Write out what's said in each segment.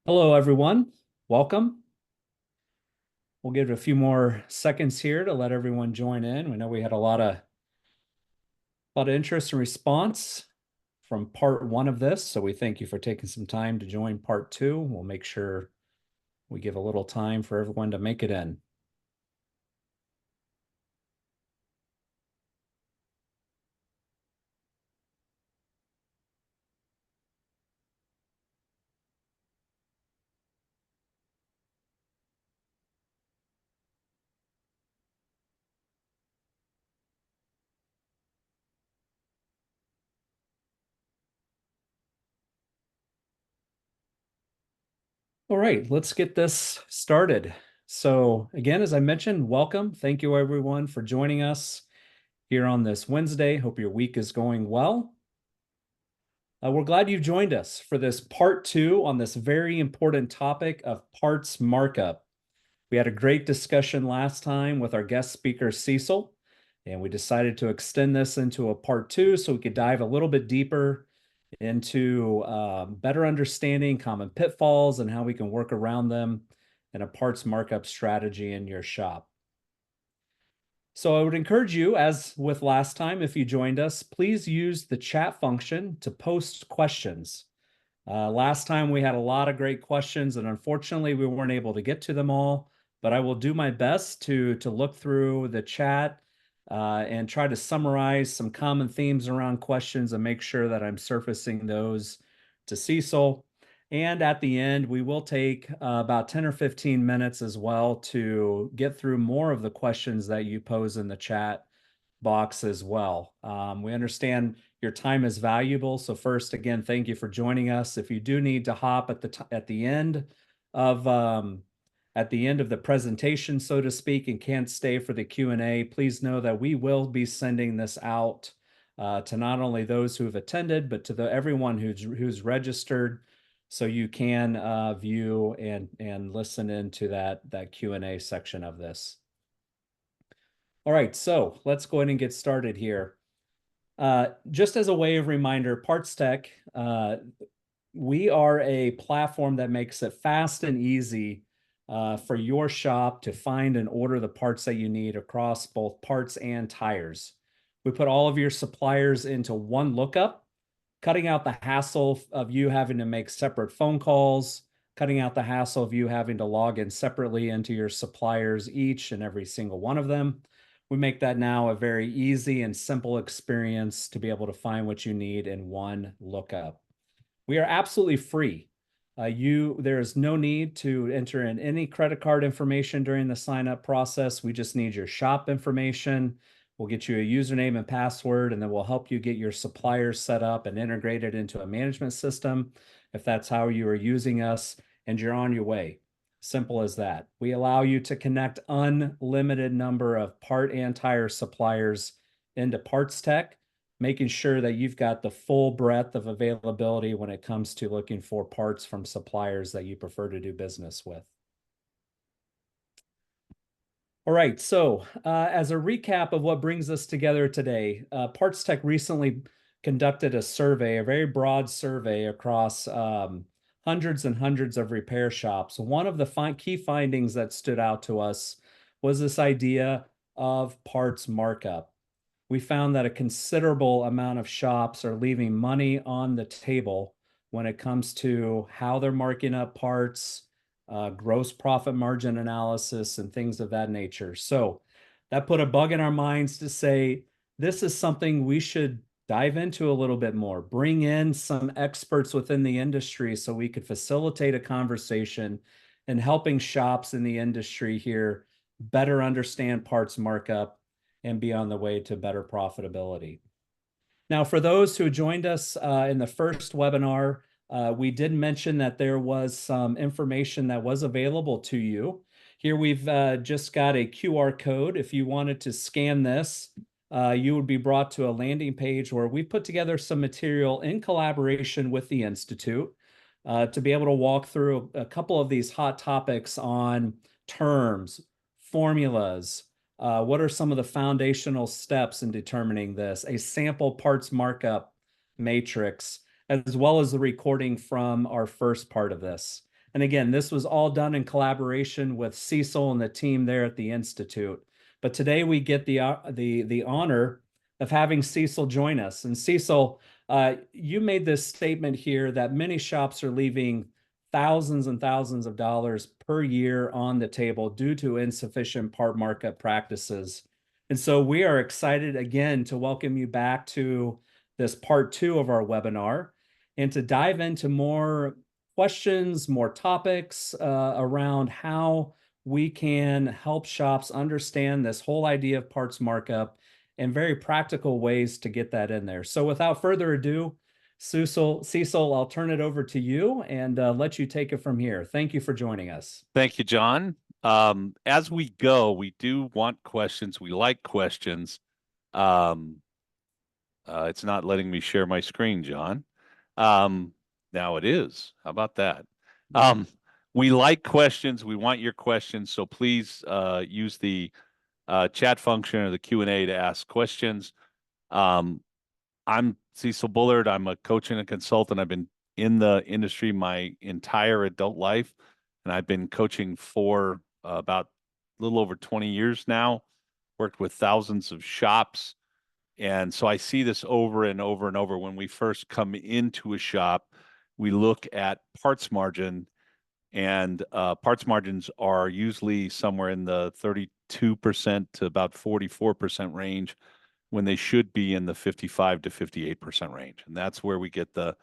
Hello, everyone. Welcome. We'll give it a few more seconds here to let everyone join in. We know we had a lot of interest and response from part one of this, so we thank you for taking some time to join part two. We'll make sure we give a little time for everyone to make it in. All right, let's get this started. So again, as I mentioned, welcome. Thank you everyone for joining us here on this Wednesday. Hope your week is going well. We're glad you joined us for this part two on this very important topic of parts markup. We had a great discussion last time with our guest speaker, Cecil, and we decided to extend this into a part two so we could dive a little bit deeper into better understanding common pitfalls and how we can work around them in a parts markup strategy in your shop. So I would encourage you, as with last time, if you joined us, please use the chat function to post questions. Last time we had a lot of great questions, and unfortunately we weren't able to get to them all, but I will do my best to look through the chat and try to summarize some common themes around questions and make sure that I'm surfacing those to Cecil. And at the end, we will take about 10 or 15 minutes as well to get through more of the questions that you pose in the chat box as well. We understand your time is valuable. So first, again, thank you for joining us. If you do need to hop at the end of the presentation, so to speak, and can't stay for the Q&A, please know that we will be sending this out to not only those who have attended, but to everyone who's registered, so you can view and listen into that Q&A section of this. All right, so let's go ahead and get started here. Just as a way of reminder, PartsTech, we are a platform that makes it fast and easy for your shop to find and order the parts that you need across both parts and tires. We put all of your suppliers into one lookup, cutting out the hassle of you having to make separate phone calls, cutting out the hassle of you having to log in separately into your suppliers, each and every single one of them. We make that now a very easy and simple experience to be able to find what you need in one lookup. We are absolutely free. There is no need to enter in any credit card information during the sign up process. We just need your shop information. We'll get you a username and password, and then we'll help you get your suppliers set up and integrated into a management system if that's how you are using us, and you're on your way. Simple as that. We allow you to connect unlimited number of part and tire suppliers into PartsTech, making sure that you've got the full breadth of availability when it comes to looking for parts from suppliers that you prefer to do business with. All right, so as a recap of what brings us together today, PartsTech recently conducted a survey, a very broad survey across hundreds and hundreds of repair shops. One of the key findings that stood out to us was this idea of parts markup. We found that a considerable amount of shops are leaving money on the table when it comes to how they're marking up parts, gross profit margin analysis, and things of that nature. So that put a bug in our minds to say, this is something we should dive into a little bit more, bring in some experts within the industry so we could facilitate a conversation and helping shops in the industry here better understand parts markup and be on the way to better profitability. Now, for those who joined us in the first webinar, we did mention that there was some information that was available to you. Here we've just got a QR code. If you wanted to scan this, you would be brought to a landing page where we put together some material in collaboration with the Institute to be able to walk through a couple of these hot topics on terms, formulas, what are some of the foundational steps in determining this, a sample parts markup matrix, as well as the recording from our first part of this. And again, this was all done in collaboration with Cecil and the team there at the Institute. But today we get the honor of having Cecil join us. And Cecil, you made this statement here that many shops are leaving thousands and thousands of dollars per year on the table due to insufficient part markup practices. And so we are excited again to welcome you back to this part two of our webinar and to dive into more questions, more topics around how we can help shops understand this whole idea of parts markup and very practical ways to get that in there. So without further ado, Cecil, I'll turn it over to you and let you take it from here. Thank you for joining us. Thank you, John. As we go, we do want questions. We like questions. It's not letting me share my screen, John. Now it is. How about that? We like questions. We want your questions. So please use the chat function or the Q&A to ask questions. I'm Cecil Bullard. I'm a coach and a consultant. I've been in the industry my entire adult life, and I've been coaching for about a little over 20 years now, worked with thousands of shops. And so I see this over and over and over. When we first come into a shop, we look at parts margin, and parts margins are usually somewhere in the 32% to about 44% range when they should be in the 55 to 58% range. And that's where we get the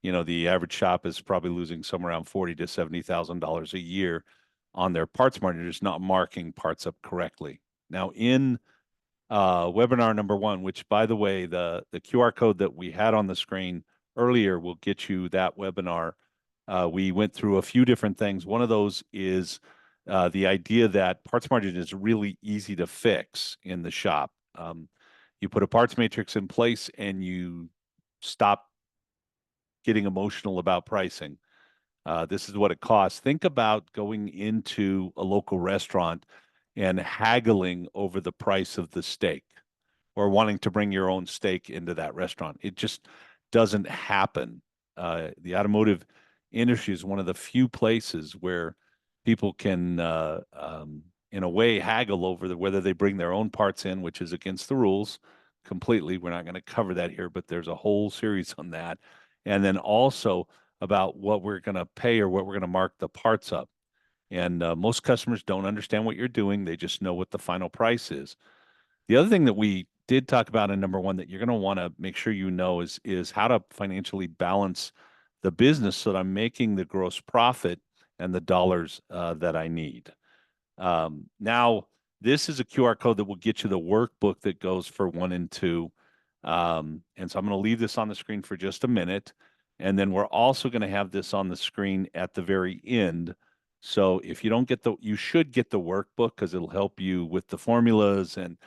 average shop is probably losing somewhere around $40,000 to $70,000 a year on their parts margin, just not marking parts up correctly. Now, in webinar number one, which, by the way, the QR code that we had on the screen earlier will get you that webinar. We went through a few different things. One of those is the idea that parts margin is really easy to fix in the shop. You put a parts matrix in place and you stop getting emotional about pricing. This is what it costs. Think about going into a local restaurant and haggling over the price of the steak, or wanting to bring your own steak into that restaurant. It just doesn't happen. The automotive industry is one of the few places where people can, in a way, haggle over whether they bring their own parts in, which is against the rules completely. We're not going to cover that here, but there's a whole series on that. And then also about what we're going to pay or what we're going to mark the parts up. And most customers don't understand what you're doing. They just know what the final price is. The other thing that we did talk about in number one that you're going to want to make sure you know is how to financially balance the business so that I'm making the gross profit and the dollars that I need. Now, this is a QR code that will get you the workbook that goes for 1 and 2. And so I'm going to leave this on the screen for just a minute. And then we're also going to have this on the screen at the very end. So if you don't get you should get the workbook, because it'll help you with the formulas and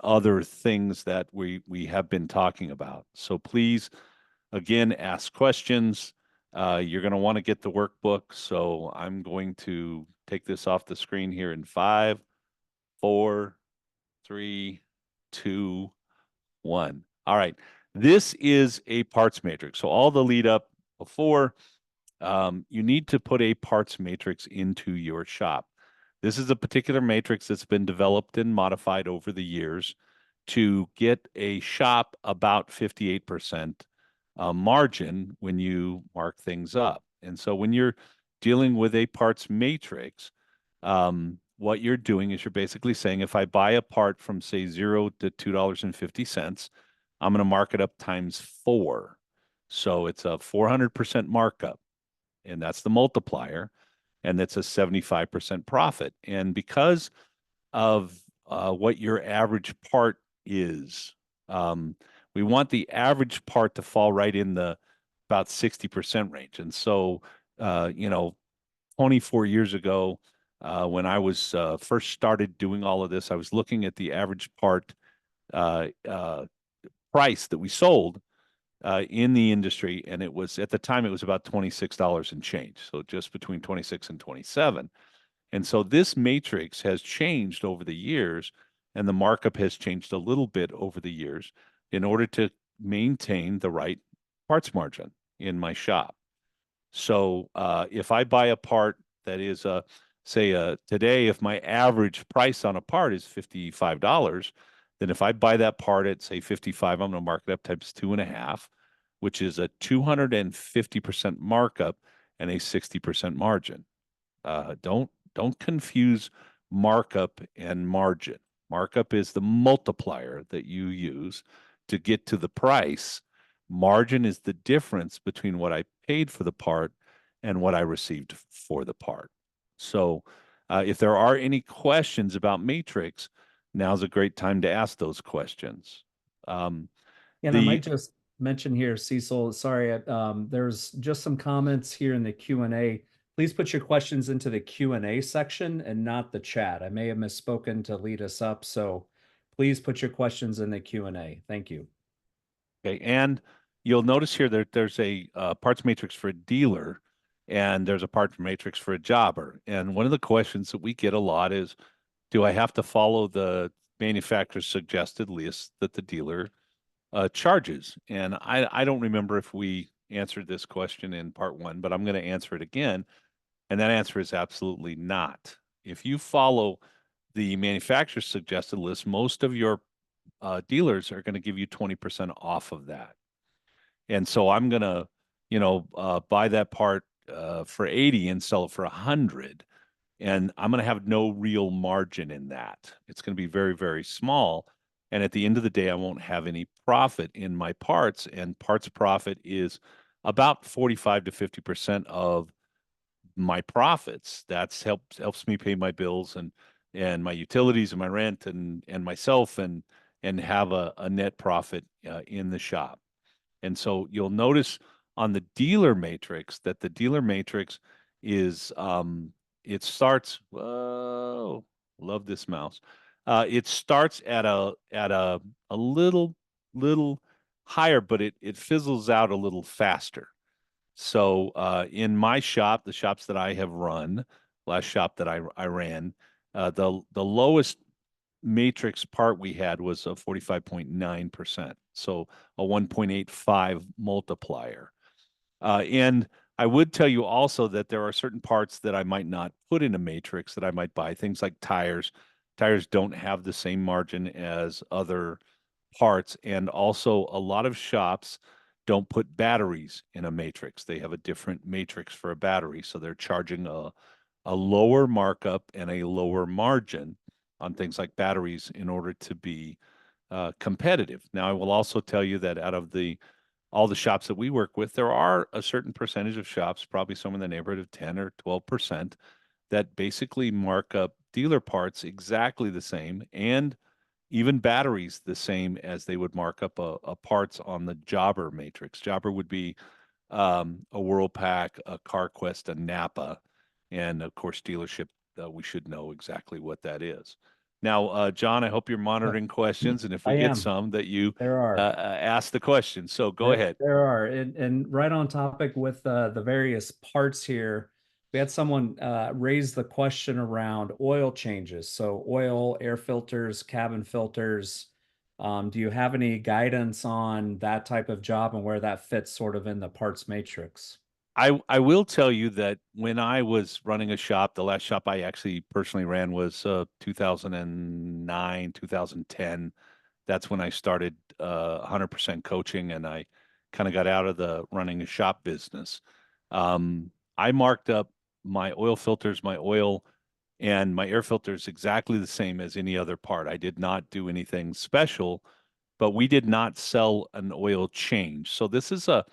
other things that we have been talking about. So please, again, ask questions. You're going to want to get the workbook. So I'm going to take this off the screen here in 5, 4, 3, 2, 1. All right. This is a parts matrix. So all the lead up before, you need to put a parts matrix into your shop. This is a particular matrix that's been developed and modified over the years to get a shop about 58% margin when you mark things up. And so when you're dealing with a parts matrix, what you're doing is you're basically saying, if I buy a part from, say, $0 to $2.50, I'm going to mark it up times 4. So it's a 400% markup, and that's the multiplier, and that's a 75% profit. And because of what your average part is, we want the average part to fall right in the about 60% range. And so, 24 years ago, when I was first started doing all of this, I was looking at the average part price that we sold in the industry, and it was, at the time, it was about $26 and change, so just between 26 and 27. And so this matrix has changed over the years, and the markup has changed a little bit over the years in order to maintain the right parts margin in my shop. So if I buy a part that is say today, if my average price on a part is $55, then if I buy that part at say 55, I'm going to mark it up times 2.5, which is a 250% markup and a 60% margin. Don't confuse markup and margin. Markup is the multiplier that you use to get to the price. Margin is the difference between what I paid for the part and what I received for the part. So, if there are any questions about matrix, now's a great time to ask those questions. And I might The just mention here, Cecil, sorry, there's just some comments here in the Q&A. Please put your questions into the Q&A section and not the chat. I may have misspoken to lead us up, so please put your questions in the Q&A. Thank you. Okay, and you'll notice here that there's a parts matrix for a dealer and there's a parts matrix for a jobber. And one of the questions that we get a lot is, do I have to follow the manufacturer's suggested list that the dealer charges? And I don't remember if we answered this question in part one, but I'm going to answer it again. And that answer is absolutely not. If you follow the manufacturer's suggested list, most of your dealers are going to give you 20% off of that. And so I'm going to, buy that part for 80 and sell it for 100. And I'm going to have no real margin in that. It's going to be very, very small. And at the end of the day, I won't have any profit in my parts. And parts profit is about 45 to 50% of my profits. That's helps me pay my bills and my utilities and my rent and myself and have a net profit in the shop. And so you'll notice on the dealer matrix that the dealer matrix is it starts, whoa, love this mouse. It starts at a little higher, but it fizzles out a little faster. So in my shop, the shops that I have run, last shop that I ran, the lowest matrix part we had was a 45.9%. So a 1.85 multiplier. And I would tell you also that there are certain parts that I might not put in a matrix that I might buy, things like tires. Tires don't have the same margin as other parts. And also, a lot of shops don't put batteries in a matrix. They have a different matrix for a battery. So they're charging a lower markup and a lower margin on things like batteries in order to be competitive. Now, I will also tell you that out of all the shops that we work with, there are a certain percentage of shops, probably somewhere in the neighborhood of 10 or 12%, that basically mark up dealer parts exactly the same and even batteries the same as they would mark up a parts on the jobber matrix. Jobber would be a Worldpac, a CarQuest, a Napa, and of course dealership. We should know exactly what that is. Now, John, I hope you're monitoring questions, and if we I get am. some, that you There are. ask the question. So go ahead. There are. And right on topic with the various parts here, we had someone raise the question around oil changes. So oil, air filters, cabin filters. Do you have any guidance on that type of job and where that fits sort of in the parts matrix? I will tell you that when I was running a shop, the last shop I actually personally ran was 2009, 2010. That's when I started 100% coaching, and I kind of got out of the running a shop business. I marked up my oil filters, my oil, and my air filters exactly the same as any other part. I did not do anything special, but we did not sell an oil change. So this is a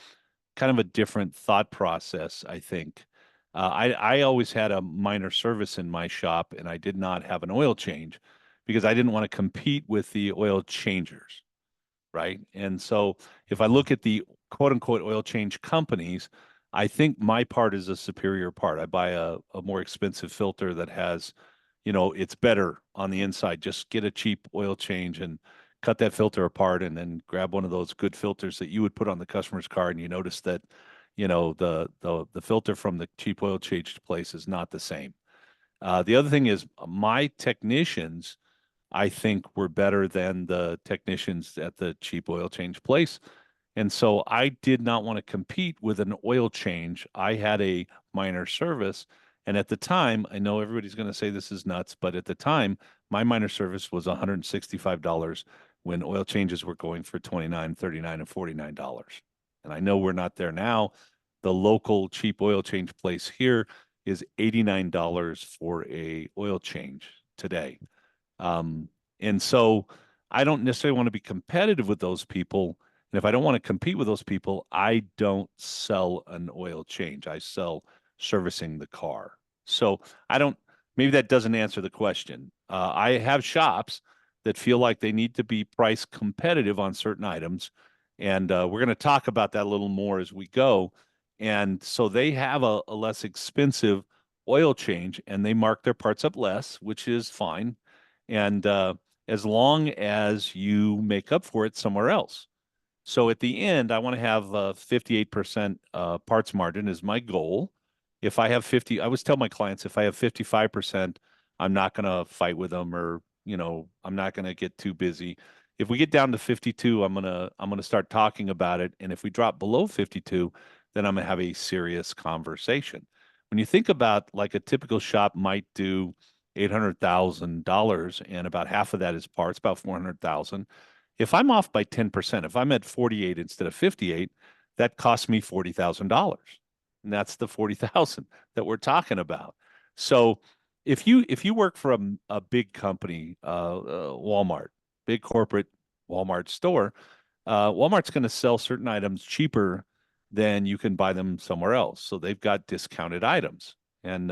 kind of a different thought process, I think. I always had a minor service in my shop, and I did not have an oil change because I didn't want to compete with the oil changers, right? And so if I look at the quote unquote oil change companies, I think my part is a superior part. I buy a more expensive filter that has, it's better on the inside. Just get a cheap oil change and cut that filter apart and then grab one of those good filters that you would put on the customer's car, and you notice that, the filter from the cheap oil change place is not the same. The other thing is my technicians, I think, were better than the technicians at the cheap oil change place. And so I did not want to compete with an oil change. I had a minor service. And at the time, I know everybody's going to say this is nuts, but at the time, my minor service was $165 when oil changes were going for $29, $39, and $49. And I know we're not there now. The local cheap oil change place here is $89 for a oil change today. Um, and so I don't necessarily want to be competitive with those people. And if I don't want to compete with those people, I don't sell an oil change. I sell servicing the car. So I don't, maybe that doesn't answer the question. I have shops that feel like they need to be price competitive on certain items. And we're going to talk about that a little more as we go. And so they have a less expensive oil change and they mark their parts up less, which is fine. And as long as you make up for it somewhere else. So at the end, I want to have 58% parts margin is my goal. If I have 50, I always tell my clients if I have 55%, I'm not going to fight with them or, I'm not going to get too busy. If we get down to 52, I'm going to start talking about it. And if we drop below 52, then I'm going to have a serious conversation. When you think about like a typical shop might do $800,000 and about half of that is parts, about 400,000. If I'm off by 10%, if I'm at 48 instead of 58, that costs me $40,000. And that's the 40,000 that we're talking about. So if you work for a big company, Walmart, big corporate Walmart store, Walmart's going to sell certain items cheaper than you can buy them somewhere else. So they've got discounted items. And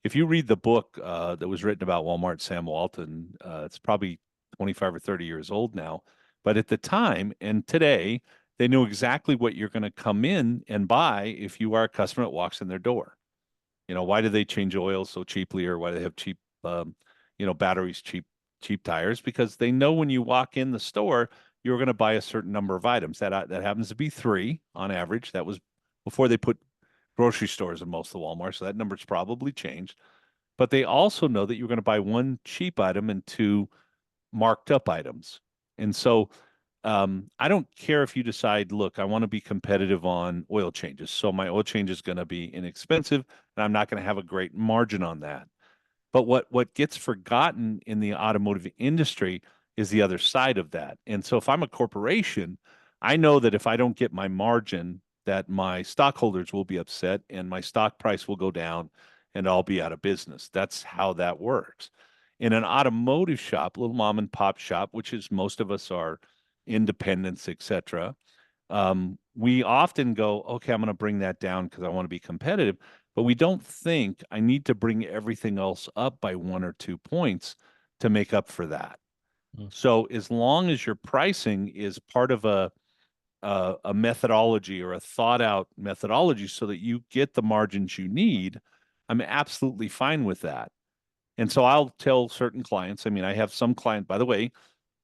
if you read the book that was written about Walmart, Sam Walton, it's probably 25 or 30 years old now. But at the time and today, they knew exactly what you're going to come in and buy if you are a customer that walks in their door. Why do they change oil so cheaply, or why do they have cheap, batteries, cheap tires? Because they know when you walk in the store, you're going to buy a certain number of items. That happens to be three on average. That was before they put grocery stores in most of the Walmart, so that number's probably changed. But they also know that you're going to buy one cheap item and two marked up items. And so I don't care if you decide, look, I want to be competitive on oil changes. So my oil change is going to be inexpensive and I'm not going to have a great margin on that. But what gets forgotten in the automotive industry is the other side of that. And so if I'm a corporation, I know that if I don't get my margin, that my stockholders will be upset and my stock price will go down and I'll be out of business. That's how that works. In an automotive shop, little mom and pop shop, which is most of us are independents, etc., we often go, okay, I'm going to bring that down because I want to be competitive. But we don't think I need to bring everything else up by 1 or 2 points to make up for that. Mm. So as long as your pricing is part of a methodology or a thought out methodology so that you get the margins you need, I'm absolutely fine with that. And so I'll tell certain clients, I mean, I have some client, by the way,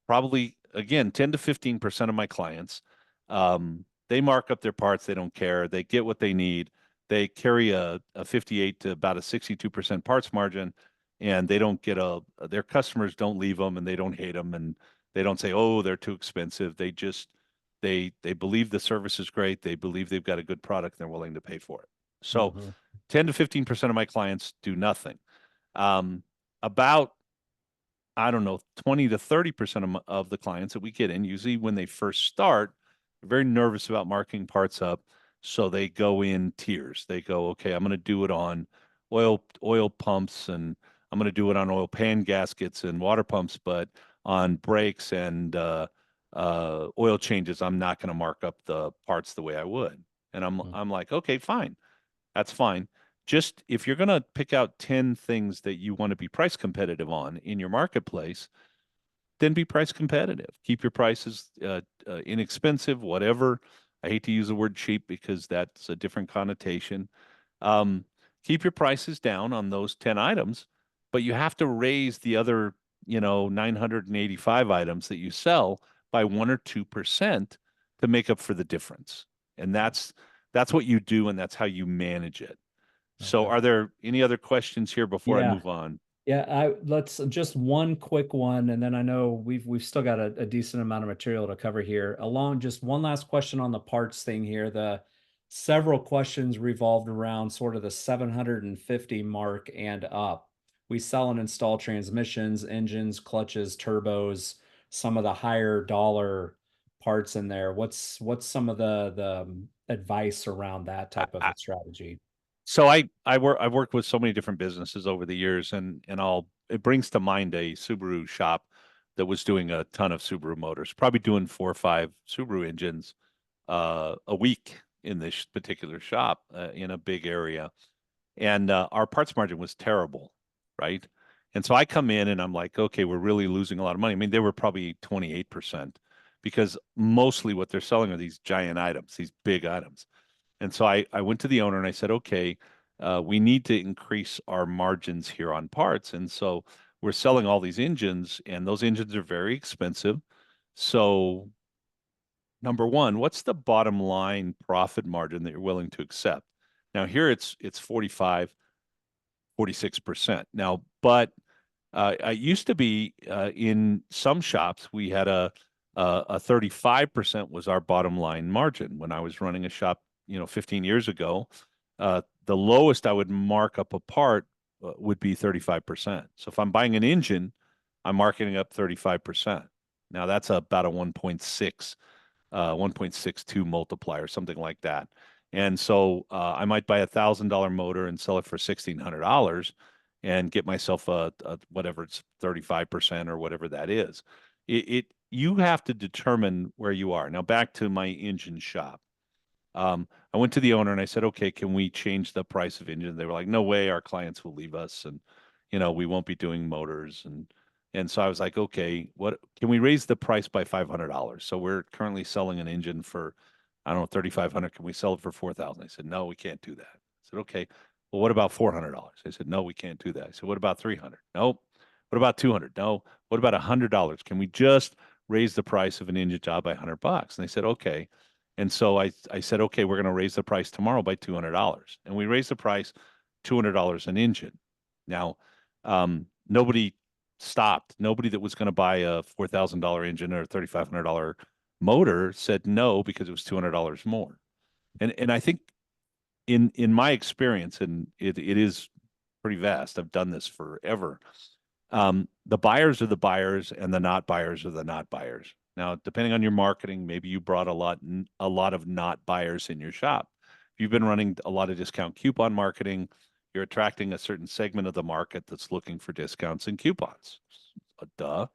probably again 10 to 15% of my clients, they mark up their parts, they don't care, they get what they need, they carry a 58 to about a 62% parts margin, and they don't get their customers don't leave them and they don't hate them and they don't say, oh, they're too expensive. They just they believe the service is great, they believe they've got a good product, and they're willing to pay for it. So Mhm. 10 to 15% of my clients do nothing. About I don't know, 20 to 30% of the clients that we get in, usually when they first start, they're very nervous about marking parts up. So they go in tiers. They go, okay, I'm going to do it on oil pumps and I'm going to do it on oil pan gaskets and water pumps, but on brakes and oil changes, I'm not going to mark up the parts the way I would. And Mm. I'm like, okay, fine. That's fine. Just if you're going to pick out 10 things that you want to be price competitive on in your marketplace, then be price competitive. Keep your prices inexpensive, whatever. I hate to use the word cheap because that's a different connotation. Um, keep your prices down on those 10 items, but you have to raise the other, 985 items that you sell by 1 or 2% to make up for the difference. And that's what you do, and that's how you manage it. So Okay. are there any other questions here before I Yeah. move on? Yeah, let's just one quick one, and then I know we've still got a decent amount of material to cover here. Along just one last question on the parts thing here. The several questions revolved around sort of the 750 mark and up. We sell and install transmissions, engines, clutches, turbos, some of the higher dollar parts in there. What's some of the advice around that type of I, a strategy? So I've worked with so many different businesses over the years, and it brings to mind a Subaru shop that was doing a ton of Subaru motors, probably doing 4 or 5 Subaru engines a week in this particular shop in a big area, and our parts margin was terrible, right? And so I come in and I'm like, okay, we're really losing a lot of money. I mean, they were probably 28% because mostly what they're selling are these giant items, these big items. And so I went to the owner and I said, okay, we need to increase our margins here on parts. And so we're selling all these engines, and those engines are very expensive. So, number one, what's the bottom line profit margin that you're willing to accept? Now, here it's 45, 46%. Now, but I used to be in some shops, we had a 35% was our bottom line margin when I was running a shop, 15 years ago. The lowest I would mark up a part would be 35%. So if I'm buying an engine, I'm marking up 35%. Now that's about a 1.62 multiplier, something like that. And so I might buy $1,000 motor and sell it for $1,600 and get myself a whatever it's 35% or whatever that is. You have to determine where you are. Now back to my engine shop. I went to the owner and I said, okay, can we change the price of engine? They were like, no way, our clients will leave us, and we won't be doing motors. And so I was like, okay, what can we raise the price by $500? So we're currently selling an engine for, I don't know, 3,500. Can we sell it for 4,000? I said, no, we can't do that. I said, okay, well, what about $400? I said, no, we can't do that. I said, what about 300? Nope. What about 200? No. What about $100? Can we just raise the price of an engine job by $100? And they said, okay. And so I said, okay, we're going to raise the price tomorrow by $200. And we raised the price $200 an engine. Now, nobody stopped. Nobody that was going to buy a $4,000 engine or a $3,500 motor said no because it was $200 more. And I think in my experience, and it is pretty vast. I've done this forever. The buyers are the buyers, and the not buyers are the not buyers. Now, depending on your marketing, maybe you brought a lot of not buyers in your shop. If you've been running a lot of discount coupon marketing, you're attracting a certain segment of the market that's looking for discounts and coupons. Duh.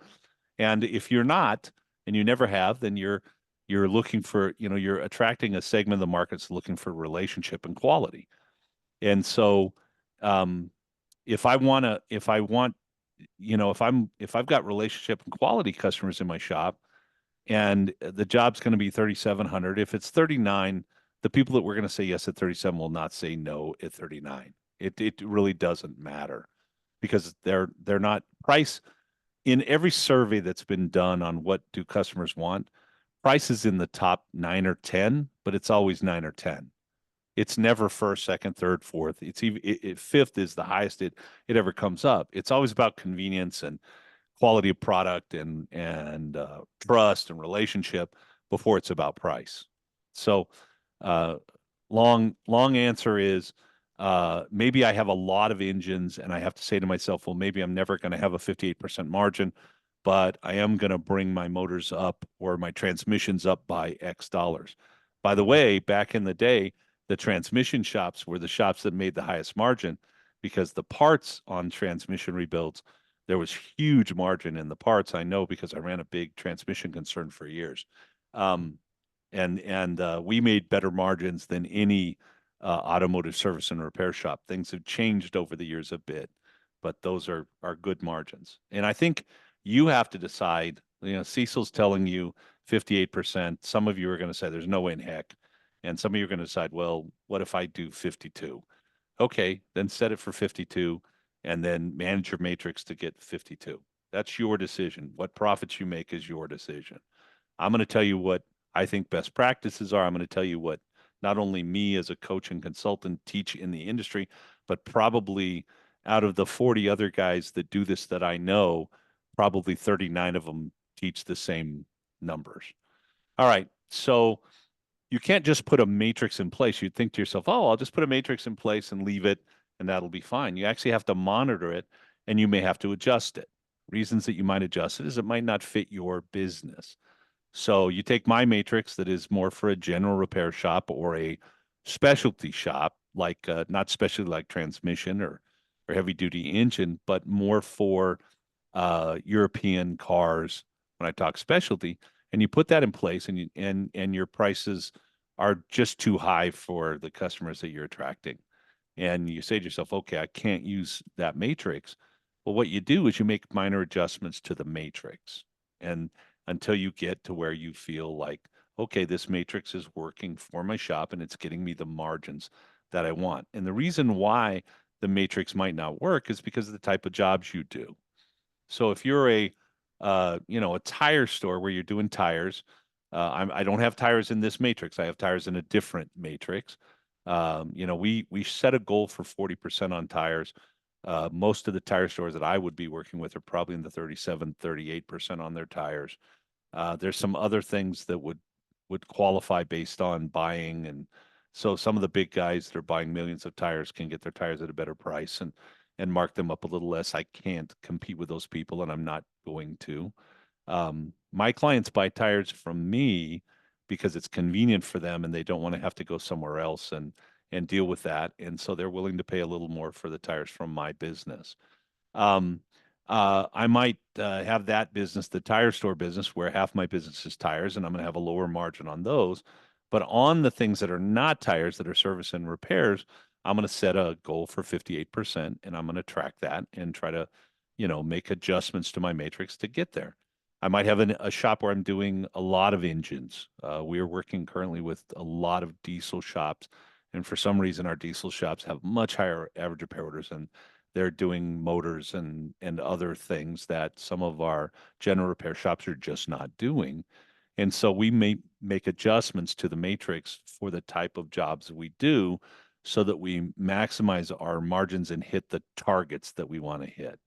And if you're not, and you never have, then you're looking for, you're attracting a segment of the market that's looking for relationship and quality. And so, um, if I want, if I've got relationship and quality customers in my shop, and the job's going to be 3,700, if it's 39, the people that we're going to say yes at 37 will not say no at 39. It really doesn't matter because they're not price in every survey that's been done on what do customers want. Price is in the top 9 or 10, but it's always 9 or 10. It's never first, second, third, fourth. It's even fifth is the highest it ever comes up. It's always about convenience and quality of product and trust and relationship before it's about price. So, uh, long answer is maybe I have a lot of engines and I have to say to myself, well, maybe I'm never going to have a 58% margin, but I am going to bring my motors up or my transmissions up by X dollars. By the way, back in the day, the transmission shops were the shops that made the highest margin because the parts on transmission rebuilds, there was huge margin in the parts. I know because I ran a big transmission concern for years. Um, and we made better margins than any automotive service and repair shop. Things have changed over the years a bit, but those are good margins. And I think you have to decide. Cecil's telling you 58%. Some of you are going to say there's no way in heck, and some of you are going to decide, well, what if I do 52? Okay, then set it for 52, and then manage your matrix to get 52. That's your decision. What profits you make is your decision. I'm going to tell you what I think best practices are. I'm going to tell you what not only me as a coach and consultant teach in the industry, but probably out of the 40 other guys that do this that I know, probably 39 of them teach the same numbers. All right. So you can't just put a matrix in place. You'd think to yourself, oh, I'll just put a matrix in place and leave it, and that'll be fine. You actually have to monitor it, and you may have to adjust it. Reasons that you might adjust it is it might not fit your business. So you take my matrix that is more for a general repair shop or a specialty shop, like not specialty like transmission or heavy duty engine, but more for European cars when I talk specialty, and you put that in place and your prices are just too high for the customers that you're attracting. And you say to yourself, okay, I can't use that matrix. Well, what you do is you make minor adjustments to the matrix. And until you get to where you feel like, okay, this matrix is working for my shop and it's getting me the margins that I want. And the reason why the matrix might not work is because of the type of jobs you do. So if you're a tire store where you're doing tires, I don't have tires in this matrix. I have tires in a different matrix. We set a goal for 40% on tires. Most of the tire stores that I would be working with are probably in the 37, 38% on their tires. There's some other things that would qualify based on buying, and so some of the big guys that are buying millions of tires can get their tires at a better price and mark them up a little less. I can't compete with those people, and I'm not going to. My clients buy tires from me because it's convenient for them, and they don't want to have to go somewhere else and deal with that, and so they're willing to pay a little more for the tires from my business. Um, I might have that business, the tire store business, where half my business is tires, and I'm going to have a lower margin on those. But on the things that are not tires, that are service and repairs, I'm going to set a goal for 58%, and I'm going to track that and try to, make adjustments to my matrix to get there. I might have a shop where I'm doing a lot of engines. We are working currently with a lot of diesel shops, and for some reason, our diesel shops have much higher average repair orders, and they're doing motors and other things that some of our general repair shops are just not doing. And so we may make adjustments to the matrix for the type of jobs we do so that we maximize our margins and hit the targets that we want to hit.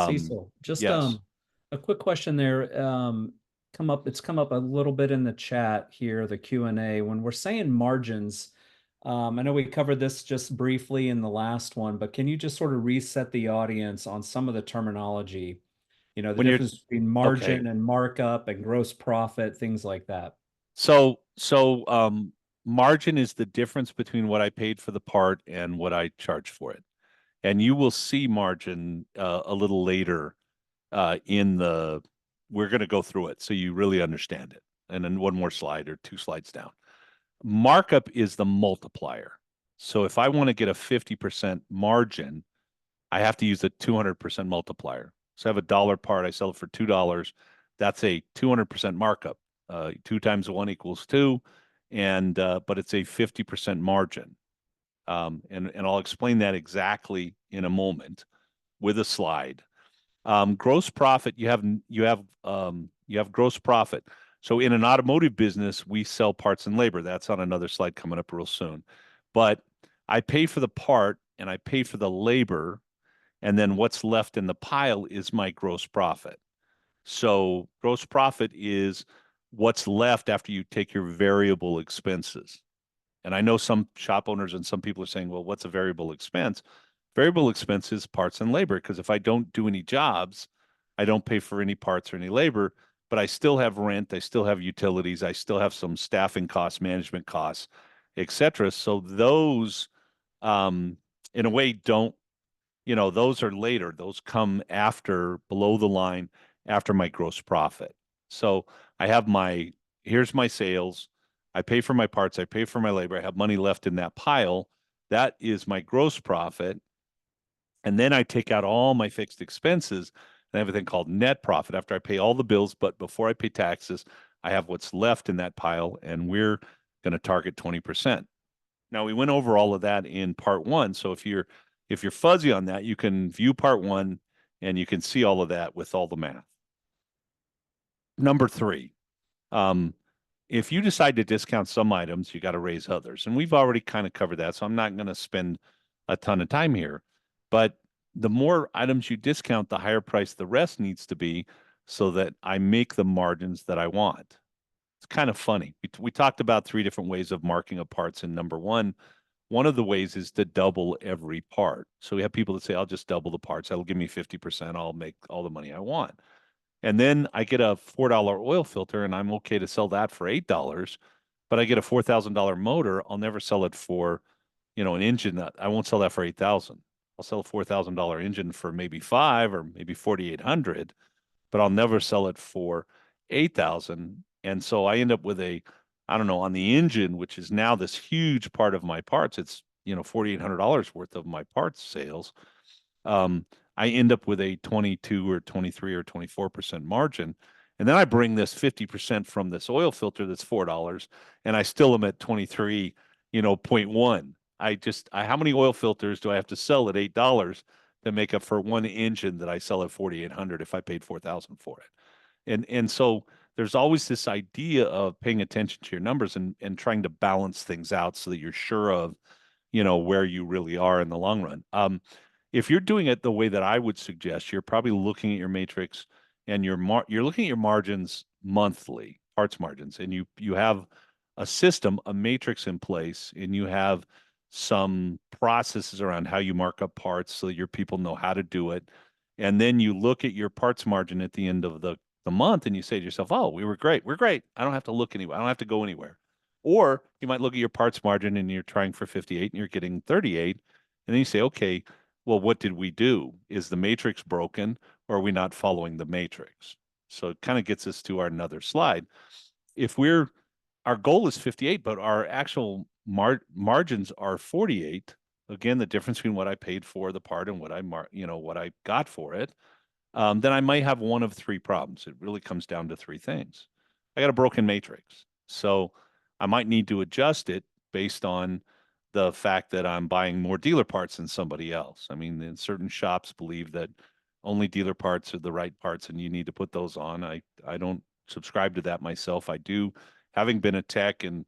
Cecil, just Yes. a quick question there. It's come up a little bit in the chat here, the Q&A. When we're saying margins, I know we covered this just briefly in the last one, but can you just sort of reset the audience on some of the terminology? The When you're difference between okay. margin and markup and gross profit, things like that. So margin is the difference between what I paid for the part and what I charge for it. And you will see margin a little later in the, we're going to go through it so you really understand it. And then one more slide or two slides down. Markup is the multiplier. So if I want to get a 50% margin, I have to use a 200% multiplier. So I have a dollar part, I sell it for $2. That's a 200% markup. 2 times 1 equals 2, and but it's a 50% margin. And I'll explain that exactly in a moment with a slide. Gross profit, you have gross profit. So in an automotive business, we sell parts and labor. That's on another slide coming up real soon. But I pay for the part and I pay for the labor, and then what's left in the pile is my gross profit. So gross profit is what's left after you take your variable expenses. And I know some shop owners and some people are saying, well, what's a variable expense? Variable expense is parts and labor, because if I don't do any jobs, I don't pay for any parts or any labor, but I still have rent, I still have utilities, I still have some staffing costs, management costs, etc. So those, in a way, don't, those are later. Those come after, below the line, after my gross profit. So I have here's my sales. I pay for my parts, I pay for my labor, I have money left in that pile. That is my gross profit. And then I take out all my fixed expenses and everything called net profit after I pay all the bills. But before I pay taxes, I have what's left in that pile, and we're going to target 20%. Now, we went over all of that in part one. So if you're fuzzy on that, you can view part one and you can see all of that with all the math. Number three, if you decide to discount some items, you got to raise others. And we've already kind of covered that, so I'm not going to spend a ton of time here. But the more items you discount, the higher price the rest needs to be so that I make the margins that I want. It's kind of funny. We talked about three different ways of marking up parts. And number one of the ways is to double every part. So we have people that say, I'll just double the parts. That'll give me 50%. I'll make all the money I want. And then I get a $4 oil filter and I'm okay to sell that for $8, but I get a $4,000 motor. I'll never sell it for, an engine that I won't sell that for 8,000. I'll sell a $4,000 engine for maybe five or maybe 4,800, but I'll never sell it for 8,000. And so I end up with I don't know, on the engine, which is now this huge part of my parts. It's, $4,800 worth of my parts sales. I end up with a 22 or 23 or 24% margin. And then I bring this 50% from this oil filter that's $4, and I still am at 23, 0.1. How many oil filters do I have to sell at $8 to make up for one engine that I sell at 4,800 if I paid 4,000 for it? And so there's always this idea of paying attention to your numbers and trying to balance things out so that you're sure of, where you really are in the long run. If you're doing it the way that I would suggest, you're probably looking at your matrix and you're looking at your margins monthly, parts margins, and you have a system, a matrix in place, and you have some processes around how you mark up parts so that your people know how to do it. And then you look at your parts margin at the end of the month and you say to yourself, oh, we were great. We're great. I don't have to look anywhere. I don't have to go anywhere. Or you might look at your parts margin and you're trying for 58 and you're getting 38. And then you say, okay, well, what did we do? Is the matrix broken or are we not following the matrix? So it kind of gets us to our another slide. If our goal is 58, but our actual margins are 48, again, the difference between what I paid for the part and what what I got for it, then I might have one of three problems. It really comes down to three things. I got a broken matrix. So I might need to adjust it based on the fact that I'm buying more dealer parts than somebody else. I mean, certain shops believe that only dealer parts are the right parts and you need to put those on. I don't subscribe to that myself. I do, having been a tech and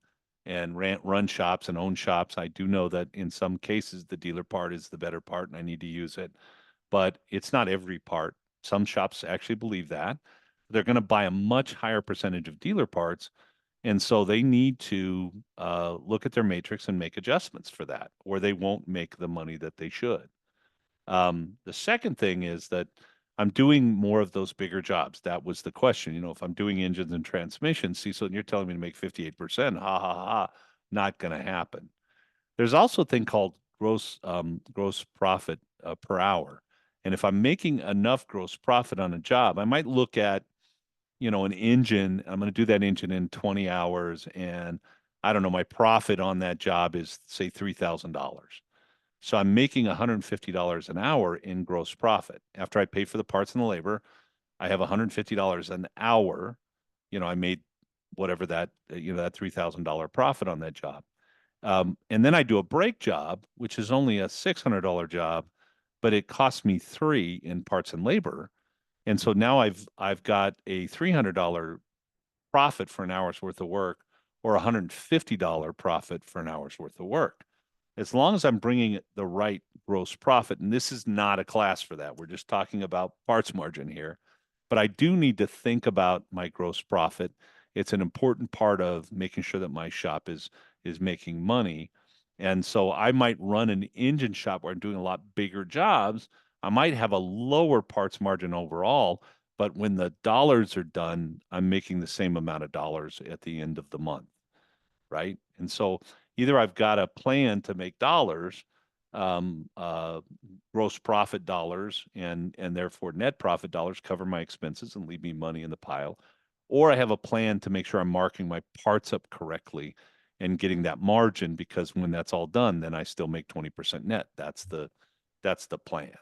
run shops and own shops, I do know that in some cases the dealer part is the better part and I need to use it. But it's not every part. Some shops actually believe that. They're going to buy a much higher percentage of dealer parts. And so they need to look at their matrix and make adjustments for that, or they won't make the money that they should. The second thing is that I'm doing more of those bigger jobs. That was the question. If I'm doing engines and transmissions, Cecil, and you're telling me to make 58%, ha ha ha, not going to happen. There's also a thing called gross profit per hour. And if I'm making enough gross profit on a job, I might look at, an engine. I'm going to do that engine in 20 hours. And I don't know, my profit on that job is, say, $3,000. So I'm making $150 an hour in gross profit. After I pay for the parts and the labor, I have $150 an hour. I made whatever that $3,000 profit on that job. And then I do a brake job, which is only a $600 job, but it costs me $300 in parts and labor. And so now I've got a $300 profit for an hour's worth of work or a $150 profit for an hour's worth of work. As long as I'm bringing the right gross profit, and this is not a class for that. We're just talking about parts margin here. But I do need to think about my gross profit. It's an important part of making sure that my shop is making money. And so I might run an engine shop where I'm doing a lot bigger jobs. I might have a lower parts margin overall, but when the dollars are done, I'm making the same amount of dollars at the end of the month, right? And so either I've got a plan to make dollars, gross profit dollars, and therefore net profit dollars cover my expenses and leave me money in the pile, or I have a plan to make sure I'm marking my parts up correctly and getting that margin, because when that's all done, then I still make 20% net. That's the plan,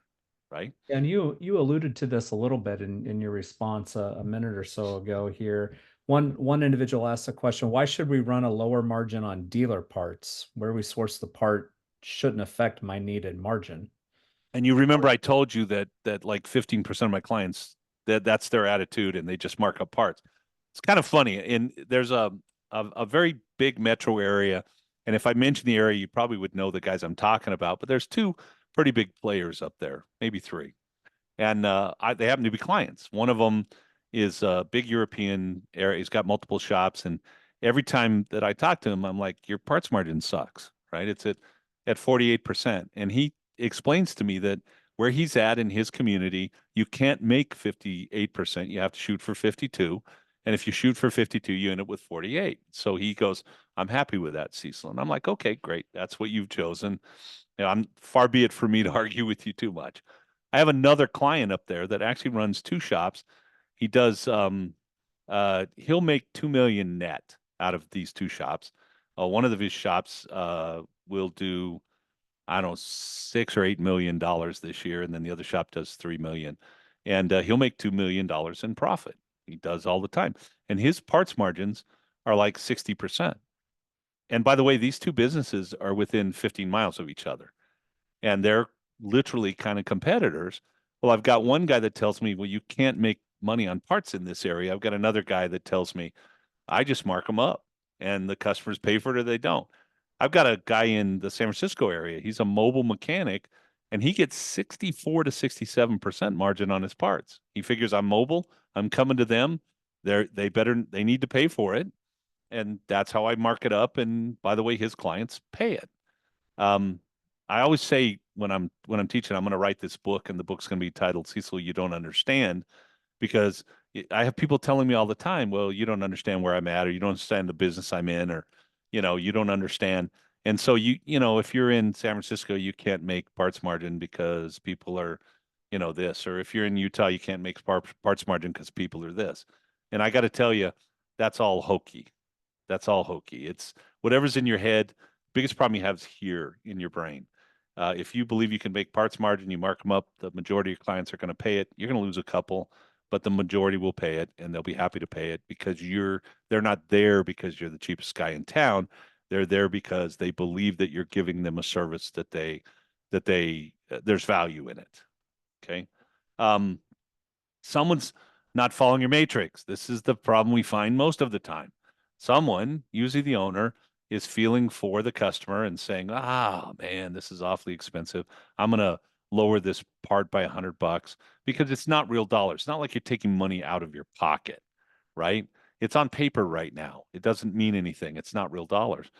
right? And you alluded to this a little bit in your response a minute or so ago here. One individual asked the question, why should we run a lower margin on dealer parts? Where we source the part shouldn't affect my needed margin. And you remember I told you that like 15% of my clients, that's their attitude and they just mark up parts. It's kind of funny. And there's a very big metro area. And if I mention the area, you probably would know the guys I'm talking about. But there's two pretty big players up there, maybe three. And they happen to be clients. One of them is a big European area. He's got multiple shops, and every time that I talk to him, I'm like, "Your parts margin sucks, right? It's at 48%." And he explains to me that where he's at in his community, you can't make 58%. You have to shoot for 52. And if you shoot for 52, you end up with 48. So he goes, "I'm happy with that, Cecil." And I'm like, "Okay, great. That's what you've chosen. I'm far be it for me to argue with you too much." I have another client up there that actually runs two shops. He does he'll make 2 million net out of these two shops. One of his shops will do, I don't know, 6 or 8 million dollars this year, and then the other shop does 3 million. And he'll make $2 million in profit. He does all the time. And his parts margins are like 60%. And by the way, these two businesses are within 15 miles of each other, and they're literally kind of competitors. Well, I've got one guy that tells me, "Well, you can't make money on parts in this area." I've got another guy that tells me, "I just mark them up and the customers pay for it or they don't." I've got a guy in the San Francisco area. He's a mobile mechanic, and he gets 64 to 67% margin on his parts. He figures, I'm mobile, I'm coming to them. They need to pay for it. And that's how I mark it up. And by the way, his clients pay it. Um, I always say when I'm teaching, I'm going to write this book, and the book's going to be titled "Cecil, You Don't Understand," because I have people telling me all the time, "Well, you don't understand where I'm at, or you don't understand the business I'm in, or you don't understand." And so if you're in San Francisco, you can't make parts margin because people are, this, or if you're in Utah, you can't make parts margin because people are this. And I got to tell you, that's all hokey. That's all hokey. It's whatever's in your head. Biggest problem you have is here in your brain. If you believe you can make parts margin, you mark them up. The majority of your clients are going to pay it. You're going to lose a couple, but the majority will pay it, and they'll be happy to pay it because they're not there because you're the cheapest guy in town. They're there because they believe that you're giving them a service that there's value in it. Okay. Um, Someone's not following your matrix. This is the problem we find most of the time. Someone, usually the owner, is feeling for the customer and saying, "Ah, man, this is awfully expensive. I'm going to lower this part by $100 because it's not real dollars. It's not like you're taking money out of your pocket, right? It's on paper right now. It doesn't mean anything. It's not real dollars."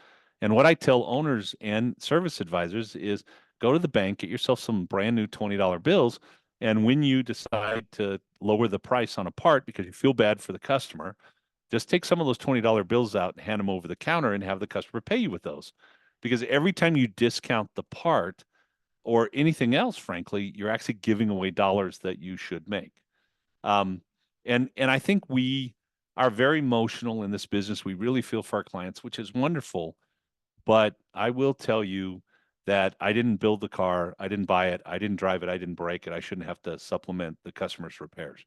And what I tell owners and service advisors is go to the bank, get yourself some brand new $20 bills, and when you decide to lower the price on a part because you feel bad for the customer, just take some of those $20 bills out and hand them over the counter and have the customer pay you with those. Because every time you discount the part or anything else, frankly, you're actually giving away dollars that you should make. Um, and I think we are very emotional in this business. We really feel for our clients, which is wonderful. But I will tell you that I didn't build the car, I didn't buy it, I didn't drive it, I didn't break it. I shouldn't have to supplement the customer's repairs.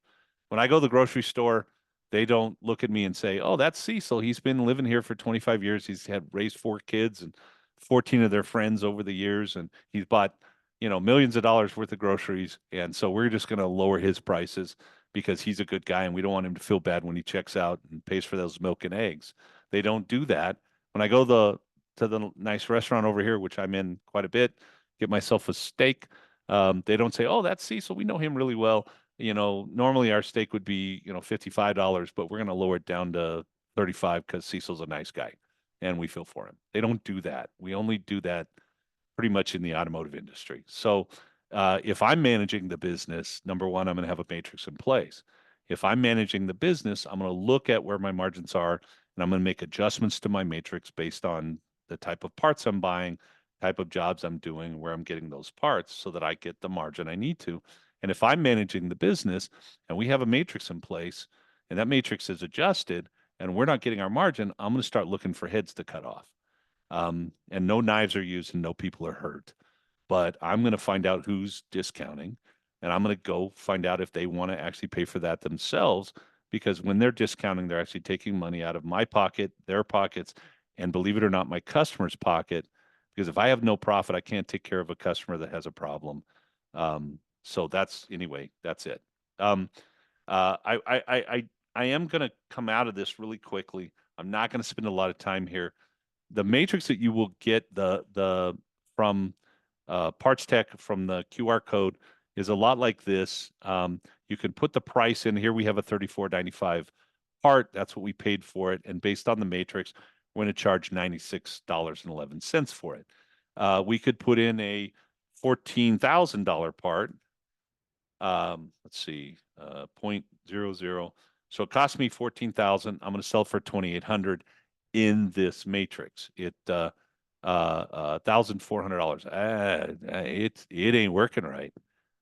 When I go to the grocery store, they don't look at me and say, "Oh, that's Cecil. He's been living here for 25 years. He's had raised 4 kids and 14 of their friends over the years, and he's bought, millions of dollars worth of groceries. And so we're just going to lower his prices because he's a good guy, and we don't want him to feel bad when he checks out and pays for those milk and eggs." They don't do that. When I go to the nice restaurant over here, which I'm in quite a bit, get myself a steak. They don't say, "Oh, that's Cecil. We know him really well." Normally our steak would be, $55, but we're going to lower it down to 35 because Cecil's a nice guy and we feel for him. They don't do that. We only do that pretty much in the automotive industry. So if I'm managing the business, number one, I'm going to have a matrix in place. If I'm managing the business, I'm going to look at where my margins are, and I'm going to make adjustments to my matrix based on the type of parts I'm buying, type of jobs I'm doing, where I'm getting those parts so that I get the margin I need to. And if I'm managing the business and we have a matrix in place and that matrix is adjusted and we're not getting our margin, I'm going to start looking for heads to cut off. And no knives are used and no people are hurt. But I'm going to find out who's discounting, and I'm going to go find out if they want to actually pay for that themselves. Because when they're discounting, they're actually taking money out of my pocket, their pockets, and believe it or not, my customer's pocket. Because if I have no profit, I can't take care of a customer that has a problem. So anyway, that's it. I am going to come out of this really quickly. I'm not going to spend a lot of time here. The matrix that you will get from PartsTech from the QR code is a lot like this. You can put the price in. Here we have a $34.95 part. That's what we paid for it. And based on the matrix, we're going to charge $96.11 for it. We could put in a $14,000 part. Let's see, 0.00. So it cost me 14,000. I'm going to sell for 2,800 in this matrix. It $1,400. It ain't working right.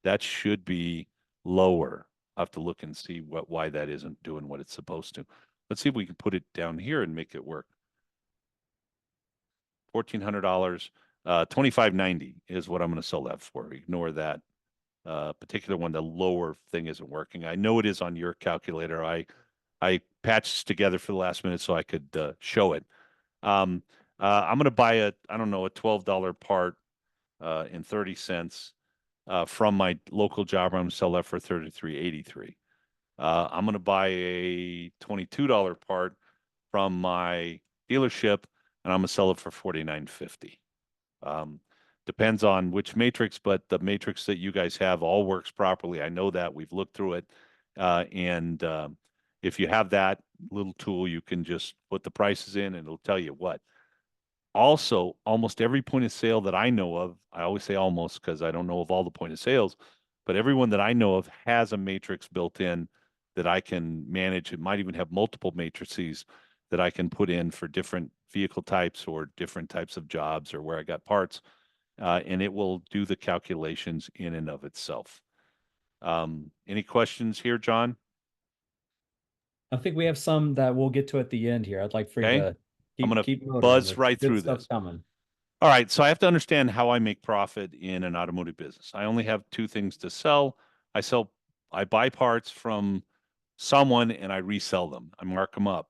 That should be lower. I'll have to look and see why that isn't doing what it's supposed to. Let's see if we can put it down here and make it work. $1,400, 2,590 is what I'm going to sell that for. Ignore that particular one. The lower thing isn't working. I know it is on your calculator. I patched together for the last minute so I could show it. I'm going to buy I don't know, a $12 part in 30 cents from my local job. I'm going to sell that for $33.83. I'm going to buy a $22 part from my dealership, and I'm going to sell it for $49.50. Depends on which matrix, but the matrix that you guys have all works properly. I know that. We've looked through it. And if you have that little tool, you can just put the prices in and it'll tell you what. Also, almost every point of sale that I know of, I always say almost because I don't know of all the point of sales, but everyone that I know of has a matrix built in that I can manage. It might even have multiple matrices that I can put in for different vehicle types or different types of jobs or where I got parts. And it will do the calculations in and of itself. Any questions here, John? I think we have some that we'll get to at the end here. I'd like for you Okay. to I'm going to keep motoring. buzz There's right good through stuff this. coming. All right. So I have to understand how I make profit in an automotive business. I only have two things to sell. I buy parts from someone and I resell them. I mark them up.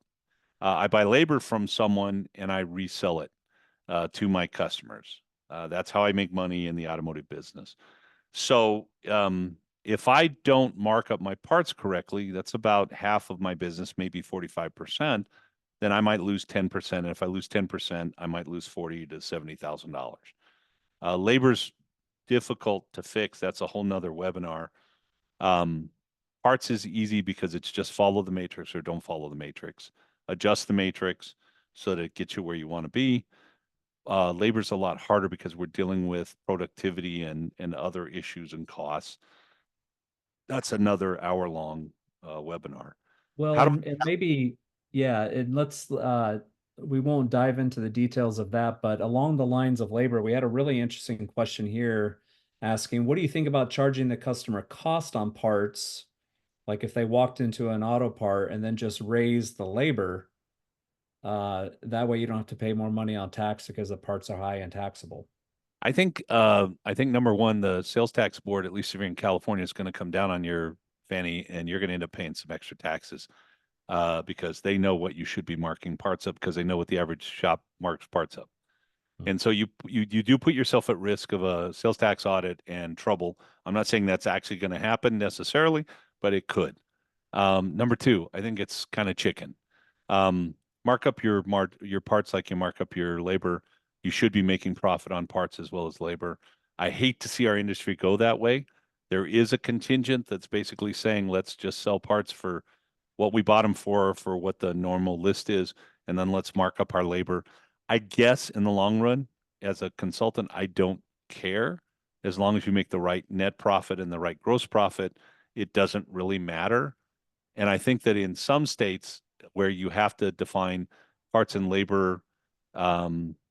I buy labor from someone and I resell it to my customers. That's how I make money in the automotive business. So if I don't mark up my parts correctly, that's about half of my business, maybe 45%, then I might lose 10%. And if I lose 10%, I might lose $40,000 to $70,000. Labor's difficult to fix. That's a whole nother webinar. Parts is easy because it's just follow the matrix or don't follow the matrix. Adjust the matrix so that it gets you where you want to be. Labor's a lot harder because we're dealing with productivity and other issues and costs. That's another hour-long webinar. Well, How do and maybe, yeah, and we won't dive into the details of that, but along the lines of labor, we had a really interesting question here asking, what do you think about charging the customer cost on parts? Like if they walked into an auto part and then just raised the labor, that way you don't have to pay more money on tax because the parts are high and taxable. I think number one, the sales tax board, at least if you're in California, is going to come down on your fanny, and you're going to end up paying some extra taxes because they know what you should be marking parts up because they know what the average shop marks parts up. And so you do put yourself at risk of a sales tax audit and trouble. I'm not saying that's actually going to happen necessarily, but it could. Number two, I think it's kind of chicken. Mark up your parts like you mark up your labor. You should be making profit on parts as well as labor. I hate to see our industry go that way. There is a contingent that's basically saying, let's just sell parts for what we bought them for what the normal list is, and then let's mark up our labor. I guess in the long run, as a consultant, I don't care. As long as you make the right net profit and the right gross profit, it doesn't really matter. And I think that in some states where you have to define parts and labor,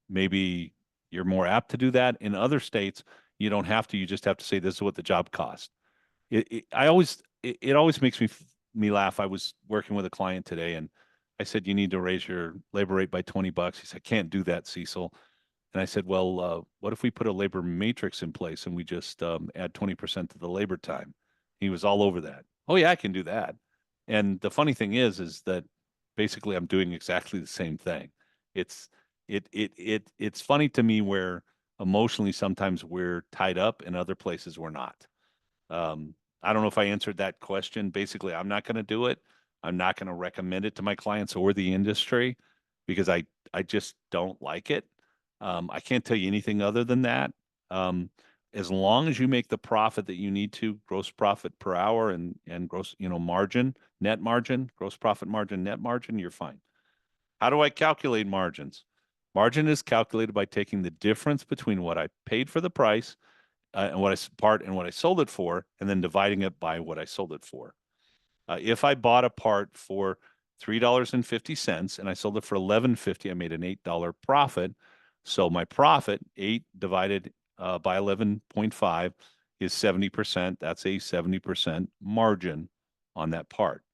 maybe you're more apt to do that. In other states, you don't have to. You just have to say this is what the job cost. It always makes me laugh. I was working with a client today, and I said you need to raise your labor rate by $20. He said, I can't do that, Cecil. And I said, well, what if we put a labor matrix in place and we just add 20% to the labor time? He was all over that. Oh yeah, I can do that. And the funny thing is that basically I'm doing exactly the same thing. It's funny to me where emotionally sometimes we're tied up and other places we're not. I don't know if I answered that question. Basically, I'm not going to do it. I'm not going to recommend it to my clients or the industry because I just don't like it. I can't tell you anything other than that. As long as you make the profit that you need to, gross profit per hour and gross, margin, net margin, gross profit margin, net margin, you're fine. How do I calculate margins? Margin is calculated by taking the difference between what I paid for the price and what I sold it for, and then dividing it by what I sold it for. If I bought a part for $3.50 and I sold it for $11.50, I made an $8 profit. So my profit, 8 divided by 11.5 is 70%. That's a 70% margin on that part.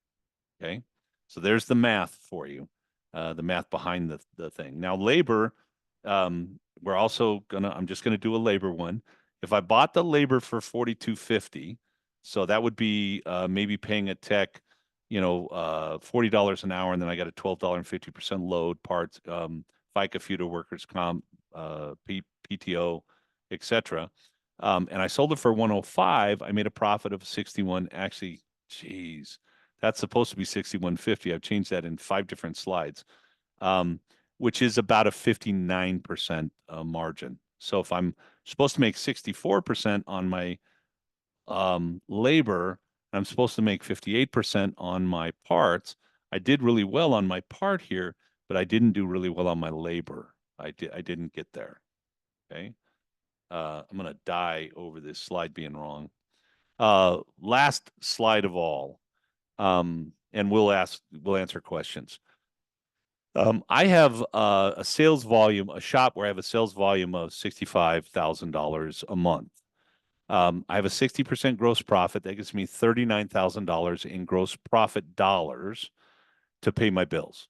Okay. So there's the math for you, the math behind the thing. Now, labor, I'm just going to do a labor one. If I bought the labor for $42.50, so that would be maybe paying a tech, $40 an hour, and then I got a $12.50 load, parts, FICA, FUTA, workers' comp, PTO, etc. And I sold it for 105. I made a profit of 61. Actually, geez, that's supposed to be 61.50. I've changed that in 5 different slides, which is about a 59% margin. So if I'm supposed to make 64% on my labor, I'm supposed to make 58% on my parts. I did really well on my part here, but I didn't do really well on my labor. I didn't get there. Okay. I'm going to die over this slide being wrong. Last slide of all. And we'll answer questions. I have a shop where I have a sales volume of $65,000 a month. I have a 60% gross profit. That gives me $39,000 in gross profit dollars to pay my bills.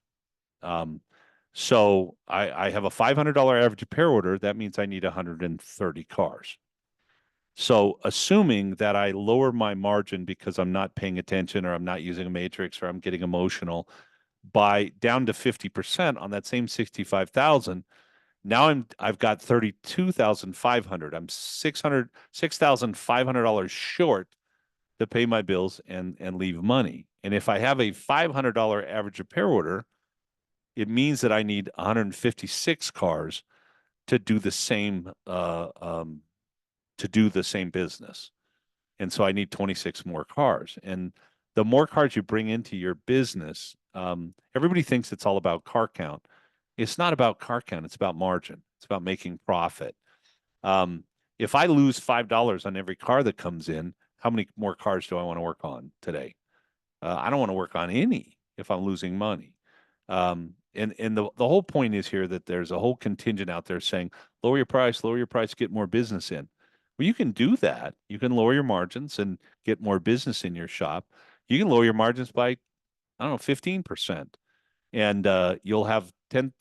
So I have a $500 average repair order. That means I need 130 cars. So assuming that I lower my margin because I'm not paying attention or I'm not using a matrix or I'm getting emotional by down to 50% on that same 65,000, now I've got 32,500. I'm $6,500 short to pay my bills and leave money. And if I have a $500 average repair order, it means that I need 156 cars to do the same business. And so I need 26 more cars. And the more cars you bring into your business, everybody thinks it's all about car count. It's not about car count. It's about margin. It's about making profit. If I lose $5 on every car that comes in, how many more cars do I want to work on today? I don't want to work on any if I'm losing money. And the whole point is here that there's a whole contingent out there saying, lower your price, get more business in. Well, you can do that. You can lower your margins and get more business in your shop. You can lower your margins by, I don't know, 15%. And you'll have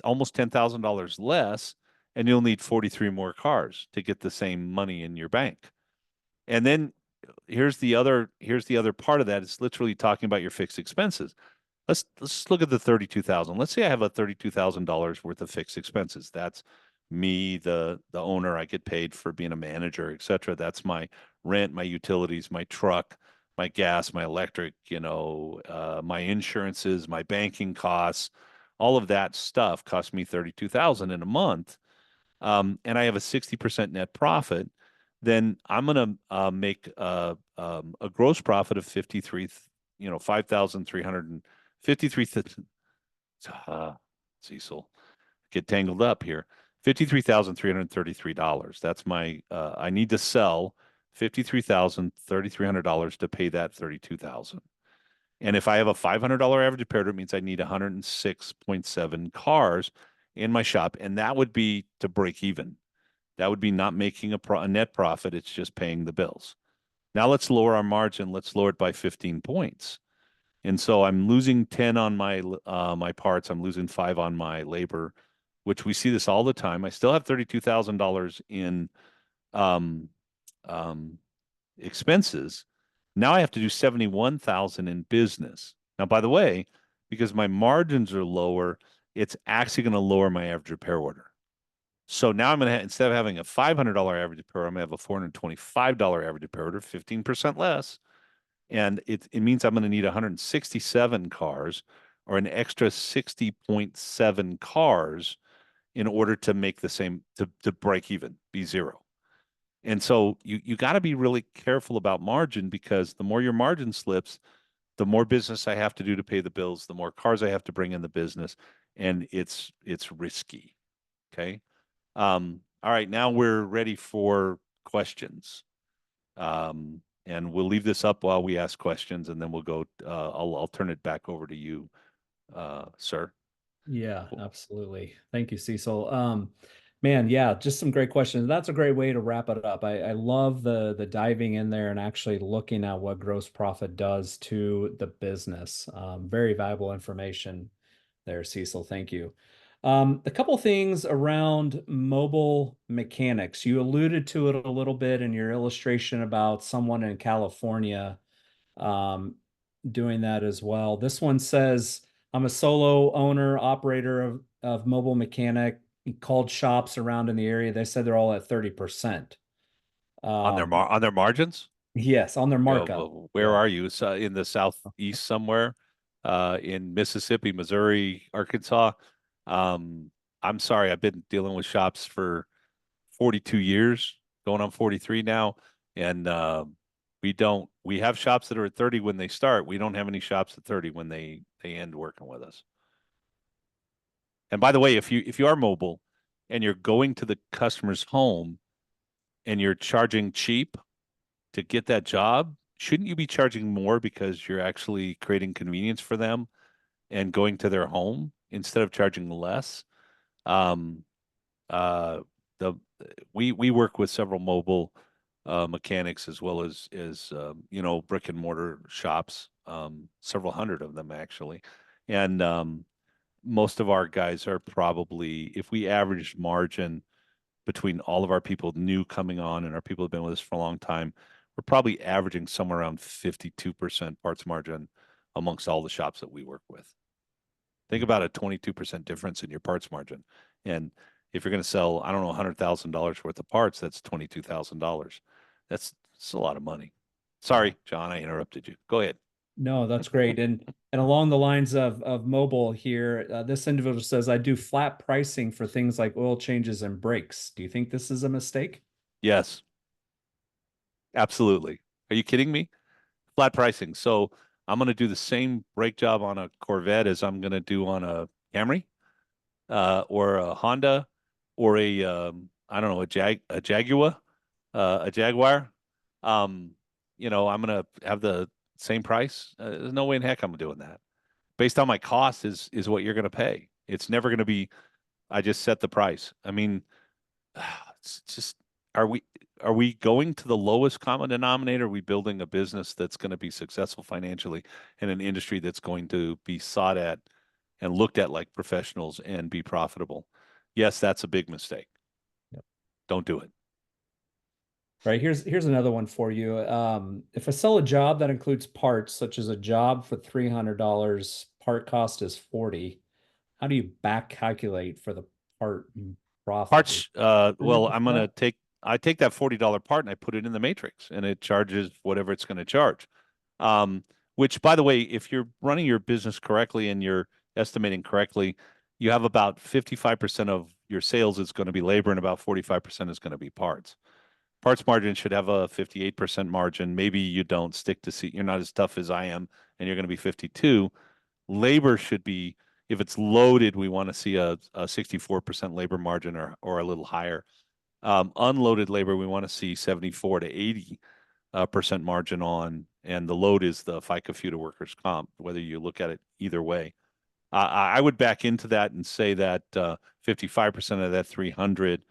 almost $10,000 less, and you'll need 43 more cars to get the same money in your bank. And then here's the other part of that. It's literally talking about your fixed expenses. Let's look at the 32,000. Let's say I have a $32,000 worth of fixed expenses. That's me, the owner. I get paid for being a manager, etc. That's my rent, my utilities, my truck, my gas, my electric, my insurances, my banking costs. All of that stuff costs me 32,000 in a month. And I have a 60% net profit. Then I'm going to make a gross profit of 5,353. Cecil, get tangled up here. $53,333. That's my. I need to sell $53,300 to pay that 32,000. And if I have a $500 average repair order, it means I need 106.7 cars in my shop, and that would be to break even. That would be not making a net profit. It's just paying the bills. Now let's lower our margin. Let's lower it by 15 points. And so I'm losing 10 on my my parts. I'm losing 5 on my labor, which we see this all the time. I still have $32,000 in expenses. Now I have to do 71,000 in business. Now, by the way, because my margins are lower, it's actually going to lower my average repair order. So now I'm going to, instead of having a $500 average repair order, I'm going to have a $425 average repair order, 15% less. And it means I'm going to need 167 cars or an extra 60.7 cars in order to make the same, to break even, be zero. And so you got to be really careful about margin, because the more your margin slips, the more business I have to do to pay the bills, the more cars I have to bring in the business, and it's risky. Okay. All right, now we're ready for questions. And we'll leave this up while we ask questions, and then we'll go. I'll turn it back over to you, sir. Yeah, absolutely. Thank you, Cecil. Man, yeah, just some great questions. That's a great way to wrap it up. I love the diving in there and actually looking at what gross profit does to the business. Very valuable information there, Cecil. Thank you. A couple things around mobile mechanics. You alluded to it a little bit in your illustration about someone in California um, doing that as well. This one says, I'm a solo owner, operator of mobile mechanic. He called shops around in the area. They said they're all at 30%. Um, On their margins. yes, on their markup. Where Yeah. are you? So in the southeast somewhere, in Mississippi, Missouri, Arkansas. Um, I'm sorry, I've been dealing with shops for 42 years, going on 43 now, and we have shops that are at 30 when they start. We don't have any shops at 30 when they end working with us. And by the way, if you are mobile and you're going to the customer's home and you're charging cheap to get that job, shouldn't you be charging more because you're actually creating convenience for them and going to their home instead of charging less? Um, uh, the we work with several mobile mechanics, as well as brick and mortar shops, several hundred of them actually, and most of our guys are probably, if we average margin between all of our people new coming on and our people who've been with us for a long time, we're probably averaging somewhere around 52% parts margin amongst all the shops that we work with. Think about a 22% difference in your parts margin. And if you're going to sell, I don't know, $100,000 worth of parts, that's $22,000. That's a lot of money. Yeah. Sorry, John, I interrupted you. Go ahead. No, that's great. And along the lines of mobile here, this individual says, I do flat pricing for things like oil changes and brakes. Do you think this is a mistake? Yes, absolutely. Are you kidding me? Flat pricing. So I'm going to do the same brake job on a Corvette as I'm going to do on a Camry, or a Honda, or I don't know, a Jaguar, a Jaguar. Um, I'm going to have the same price. There's no way in heck I'm doing that. Based on my cost is what you're going to pay. It's never going to be, I just set the price. I mean, it's just, are we are we going to the lowest common denominator? Are we building a business that's going to be successful financially in an industry that's going to be sought at and looked at like professionals and be profitable? Yes, that's a big mistake. Yep. Don't do it. Right. Here's another one for you. If I sell a job that includes parts, such as a job for $300, part cost is 40. How do you back calculate for the part profit? Is Parts, well, 100%? I take that $40 part and I put it in the matrix, and it charges whatever it's going to charge. Um, which, by the way, if you're running your business correctly and you're estimating correctly, you have about 55% of your sales is going to be labor and about 45% is going to be parts. Parts margin should have a 58% margin. Maybe you don't stick to see, you're not as tough as I am, and you're going to be 52. Labor should be, if it's loaded, we want to see a 64% labor margin, or a little higher. Unloaded labor, we want to see 74 to 80 percent margin on, and the load is the FICA FUTA workers comp, whether you look at it either way. I would back into that and say that 55% of that 300,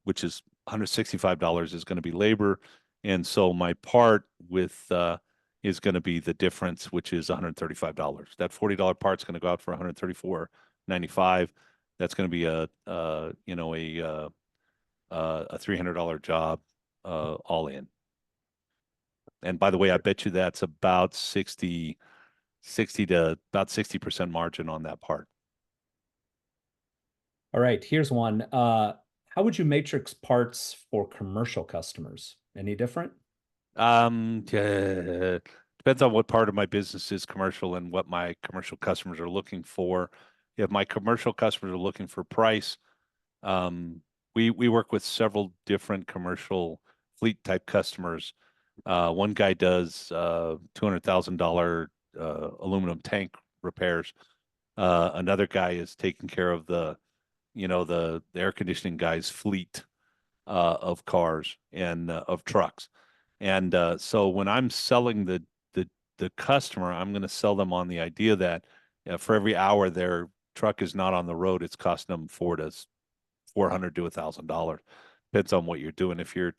which is $165, is going to be labor. And so my part with is going to be the difference, which is $135. That $40 part's going to go out for $134.95. That's going to be a $300 job, all in. And by the way, I bet you that's about 60 to about 60% margin on that part. All right, here's one. How would you matrix parts for commercial customers? Any different? Depends on what part of my business is commercial and what my commercial customers are looking for. If my commercial customers are looking for price, um, we work with several different commercial fleet type customers. One guy does $200,000 aluminum tank repairs. Another guy is taking care of the air conditioning guy's fleet of cars and of trucks. And so when I'm selling the customer, I'm going to sell them on the idea that for every hour their truck is not on the road, it's costing them 400 to $1,000. Depends on what you're doing. If you're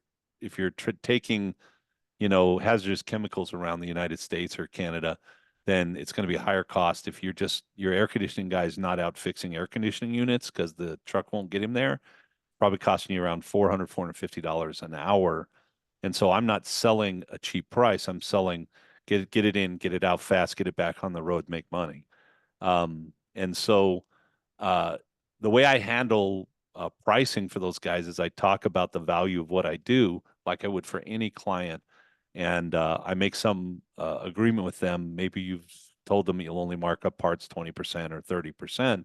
taking hazardous chemicals around the United States or Canada, then it's going to be a higher cost. If your air conditioning guy is not out fixing air conditioning units because the truck won't get him there, probably costing you around $450 an hour. And so I'm not selling a cheap price. I'm selling get it in, get it out fast, get it back on the road, make money. And so uh, the way I handle pricing for those guys is I talk about the value of what I do, like I would for any client, and I make some agreement with them. Maybe you've told them you'll only mark up parts 20% or 30%,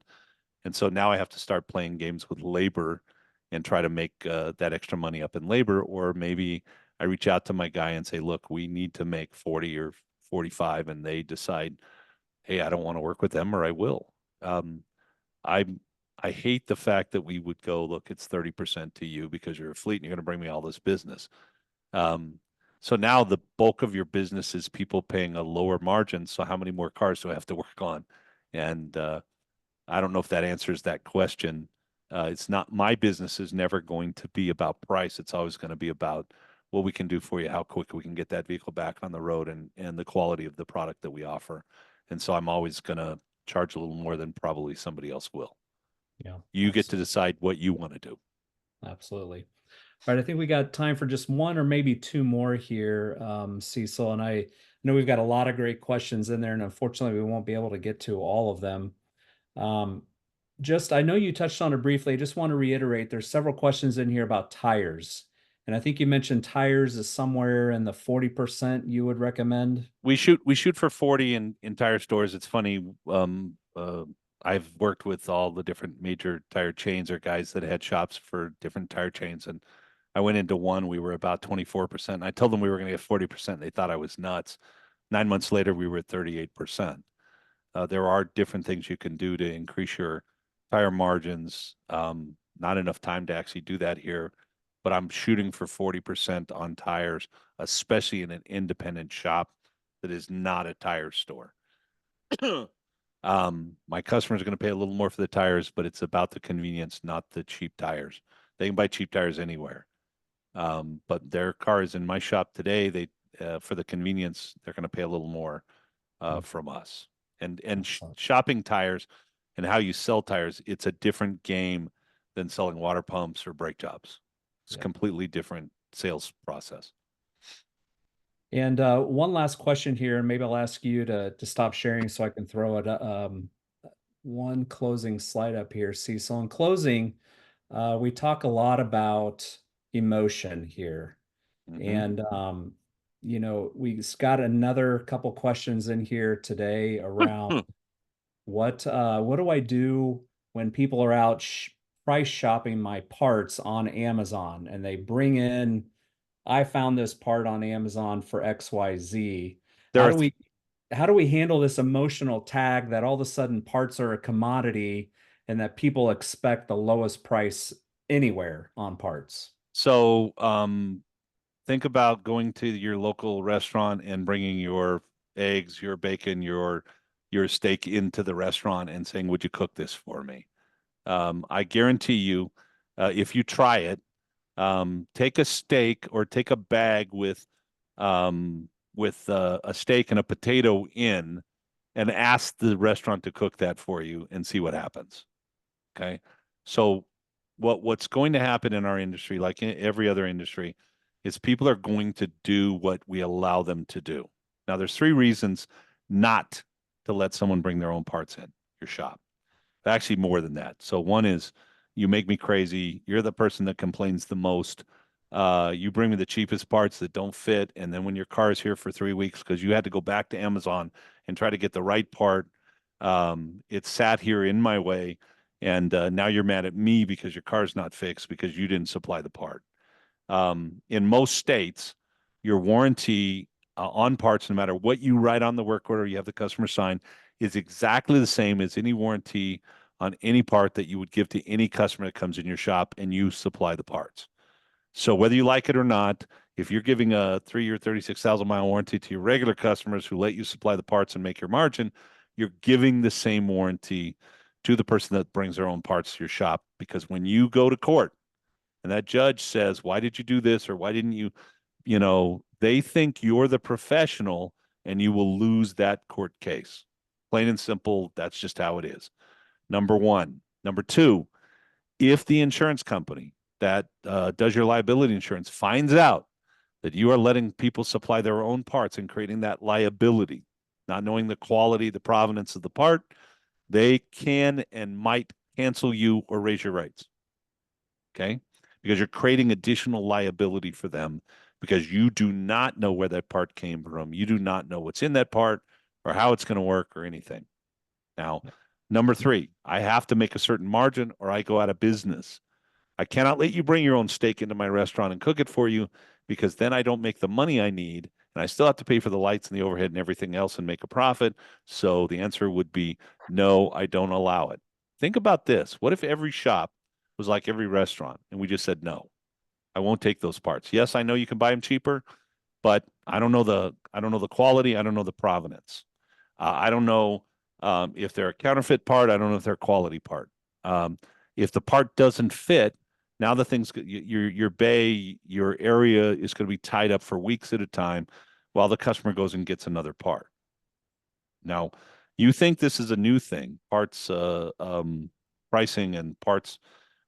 and so now I have to start playing games with labor and try to make that extra money up in labor, or maybe I reach out to my guy and say, look, we need to make 40 or 45, and they decide, hey, I don't want to work with them, or I will. Um, I I hate the fact that we would go, look, it's 30% to you because you're a fleet and you're going to bring me all this business. Um, so now the bulk of your business is people paying a lower margin. So how many more cars do I have to work on? And I don't know if that answers that question. It's not, my business is never going to be about price. It's always going to be about what we can do for you, how quick we can get that vehicle back on the road, and the quality of the product that we offer. And so I'm always going to charge a little more than probably somebody else will. Yeah, You get to absolutely. decide what you want to do. Absolutely. All right, I think we got time for just one or maybe two more here, Cecil. And I know we've got a lot of great questions in there, and unfortunately, we won't be able to get to all of them. Um, I know you touched on it briefly. I just want to reiterate there's several questions in here about tires. And I think you mentioned tires is somewhere in the 40% you would recommend. We shoot for 40 in tire stores. It's funny. I've worked with all the different major tire chains or guys that had shops for different tire chains, and I went into one. We were about 24%. I told them we were going to get 40%. They thought I was nuts. 9 months later, we were at 38%. There are different things you can do to increase your tire margins. Not enough time to actually do that here, but I'm shooting for 40% on tires, especially in an independent shop that is not a tire store. My customers are going to pay a little more for the tires, but it's about the convenience, not the cheap tires. They can buy cheap tires anywhere. But their car is in my shop today. For the convenience, they're going to pay a little more Mhm. from us. And Excellent. shopping tires and how you sell tires, it's a different game than selling water pumps or brake jobs. It's a Yep. completely different sales process. And one last question here, and maybe I'll ask you to stop sharing so I can throw it. One closing slide up here. See, so in closing, we talk a lot about emotion here, Hmm. and we've got another couple questions in here today around what do I do when people are out price shopping my parts on Amazon and they bring in, I found this part on Amazon for XYZ. There How are do we how do we handle this emotional tag that all of a sudden parts are a commodity and that people expect the lowest price anywhere on parts? so think about going to your local restaurant and bringing your eggs, your bacon, your steak into the restaurant and saying, "Would you cook this for me?" I guarantee you, if you try it, take a steak or take a bag with a steak and a potato in, and ask the restaurant to cook that for you and see what happens. Okay. So what's going to happen in our industry, like in every other industry, is people are going to do what we allow them to do. Now, there's three reasons not to let someone bring their own parts in your shop. Actually, more than that. So one is you make me crazy. You're the person that complains the most. You bring me the cheapest parts that don't fit, and then when your car is here for 3 weeks because you had to go back to Amazon and try to get the right part, it sat here in my way, And now you're mad at me because your car's not fixed because you didn't supply the part. In most states, your warranty on parts, no matter what you write on the work order, you have the customer sign, is exactly the same as any warranty on any part that you would give to any customer that comes in your shop and you supply the parts. So whether you like it or not, if you're giving a 3-year, 36,000-mile warranty to your regular customers who let you supply the parts and make your margin, you're giving the same warranty to the person that brings their own parts to your shop. Because when you go to court and that judge says, why did you do this? Or why didn't you, they think you're the professional and you will lose that court case. Plain and simple, that's just how it is. Number one. Number two, if the insurance company that does your liability insurance finds out that you are letting people supply their own parts and creating that liability, not knowing the quality, the provenance of the part, they can and might cancel you or raise your rates. Okay? Because you're creating additional liability for them because you do not know where that part came from. You do not know what's in that part or how it's going to work or anything. Now, number three, I have to make a certain margin or I go out of business. I cannot let you bring your own steak into my restaurant and cook it for you because then I don't make the money I need and I still have to pay for the lights and the overhead and everything else and make a profit. So the answer would be no, I don't allow it. Think about this. What if every shop was like every restaurant and we just said no, I won't take those parts. Yes, I know you can buy them cheaper, but I don't know the quality. I don't know the provenance. I don't know if they're a counterfeit part. I don't know if they're a quality part. If the part doesn't fit, now the thing's your bay, your area is going to be tied up for weeks at a time while the customer goes and gets another part. Now, you think this is a new thing, parts pricing and parts.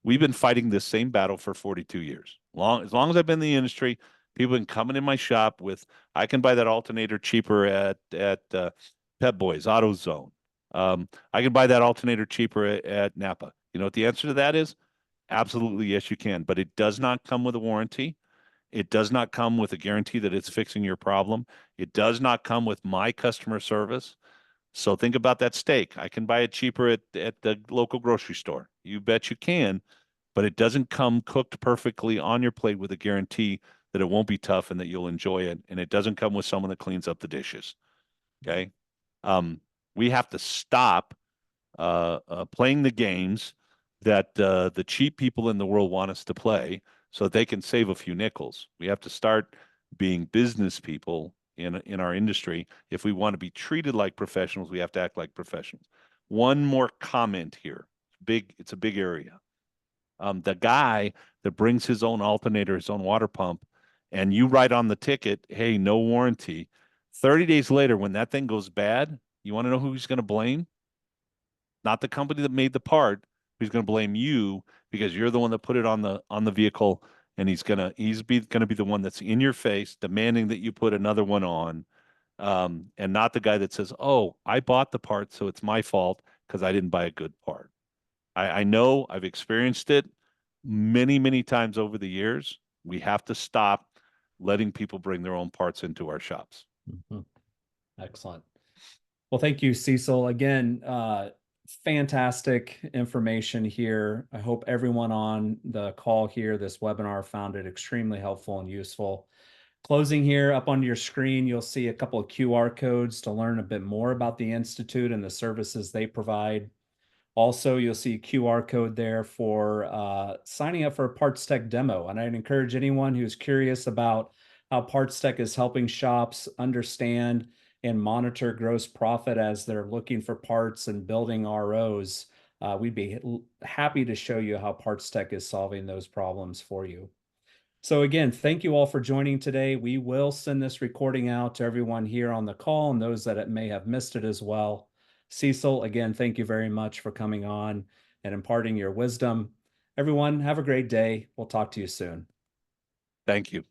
We've been fighting this same battle for 42 years. As long as I've been in the industry, people have been coming in my shop with, I can buy that alternator cheaper at Pep Boys, AutoZone. I can buy that alternator cheaper at Napa. You know what the answer to that is? Absolutely, yes, you can. But it does not come with a warranty. It does not come with a guarantee that it's fixing your problem. It does not come with my customer service. So think about that steak. I can buy it cheaper at the local grocery store. You bet you can, but it doesn't come cooked perfectly on your plate with a guarantee that it won't be tough and that you'll enjoy it. And it doesn't come with someone that cleans up the dishes. Okay. We have to stop playing the games that the cheap people in the world want us to play so that they can save a few nickels. We have to start being business people in our industry. If we want to be treated like professionals, we have to act like professionals. One more comment here. It's a big area. The guy that brings his own alternator, his own water pump, and you write on the ticket, hey, no warranty. 30 days later, when that thing goes bad, you want to know who he's going to blame? Not the company that made the part. He's going to blame you because you're the one that put it on the vehicle, and he's going to be the one that's in your face demanding that you put another one on, and not the guy that says, "Oh, I bought the part, so it's my fault because I didn't buy a good part." I know I've experienced it many, many times over the years. We have to stop letting people bring their own parts into our shops. Mhm. Excellent. Well, thank you, Cecil. Again, fantastic information here. I hope everyone on the call here, this webinar, found it extremely helpful and useful. Closing here, up on your screen, you'll see a couple of QR codes to learn a bit more about the Institute and the services they provide. Also, you'll see a QR code there for signing up for a PartsTech demo. And I'd encourage anyone who's curious about how PartsTech is helping shops understand and monitor gross profit as they're looking for parts and building ROs. We'd be happy to show you how PartsTech is solving those problems for you. So again, thank you all for joining today. We will send this recording out to everyone here on the call and those that may have missed it as well. Cecil, again, thank you very much for coming on and imparting your wisdom. Everyone, have a great day. We'll talk to you soon. Thank you.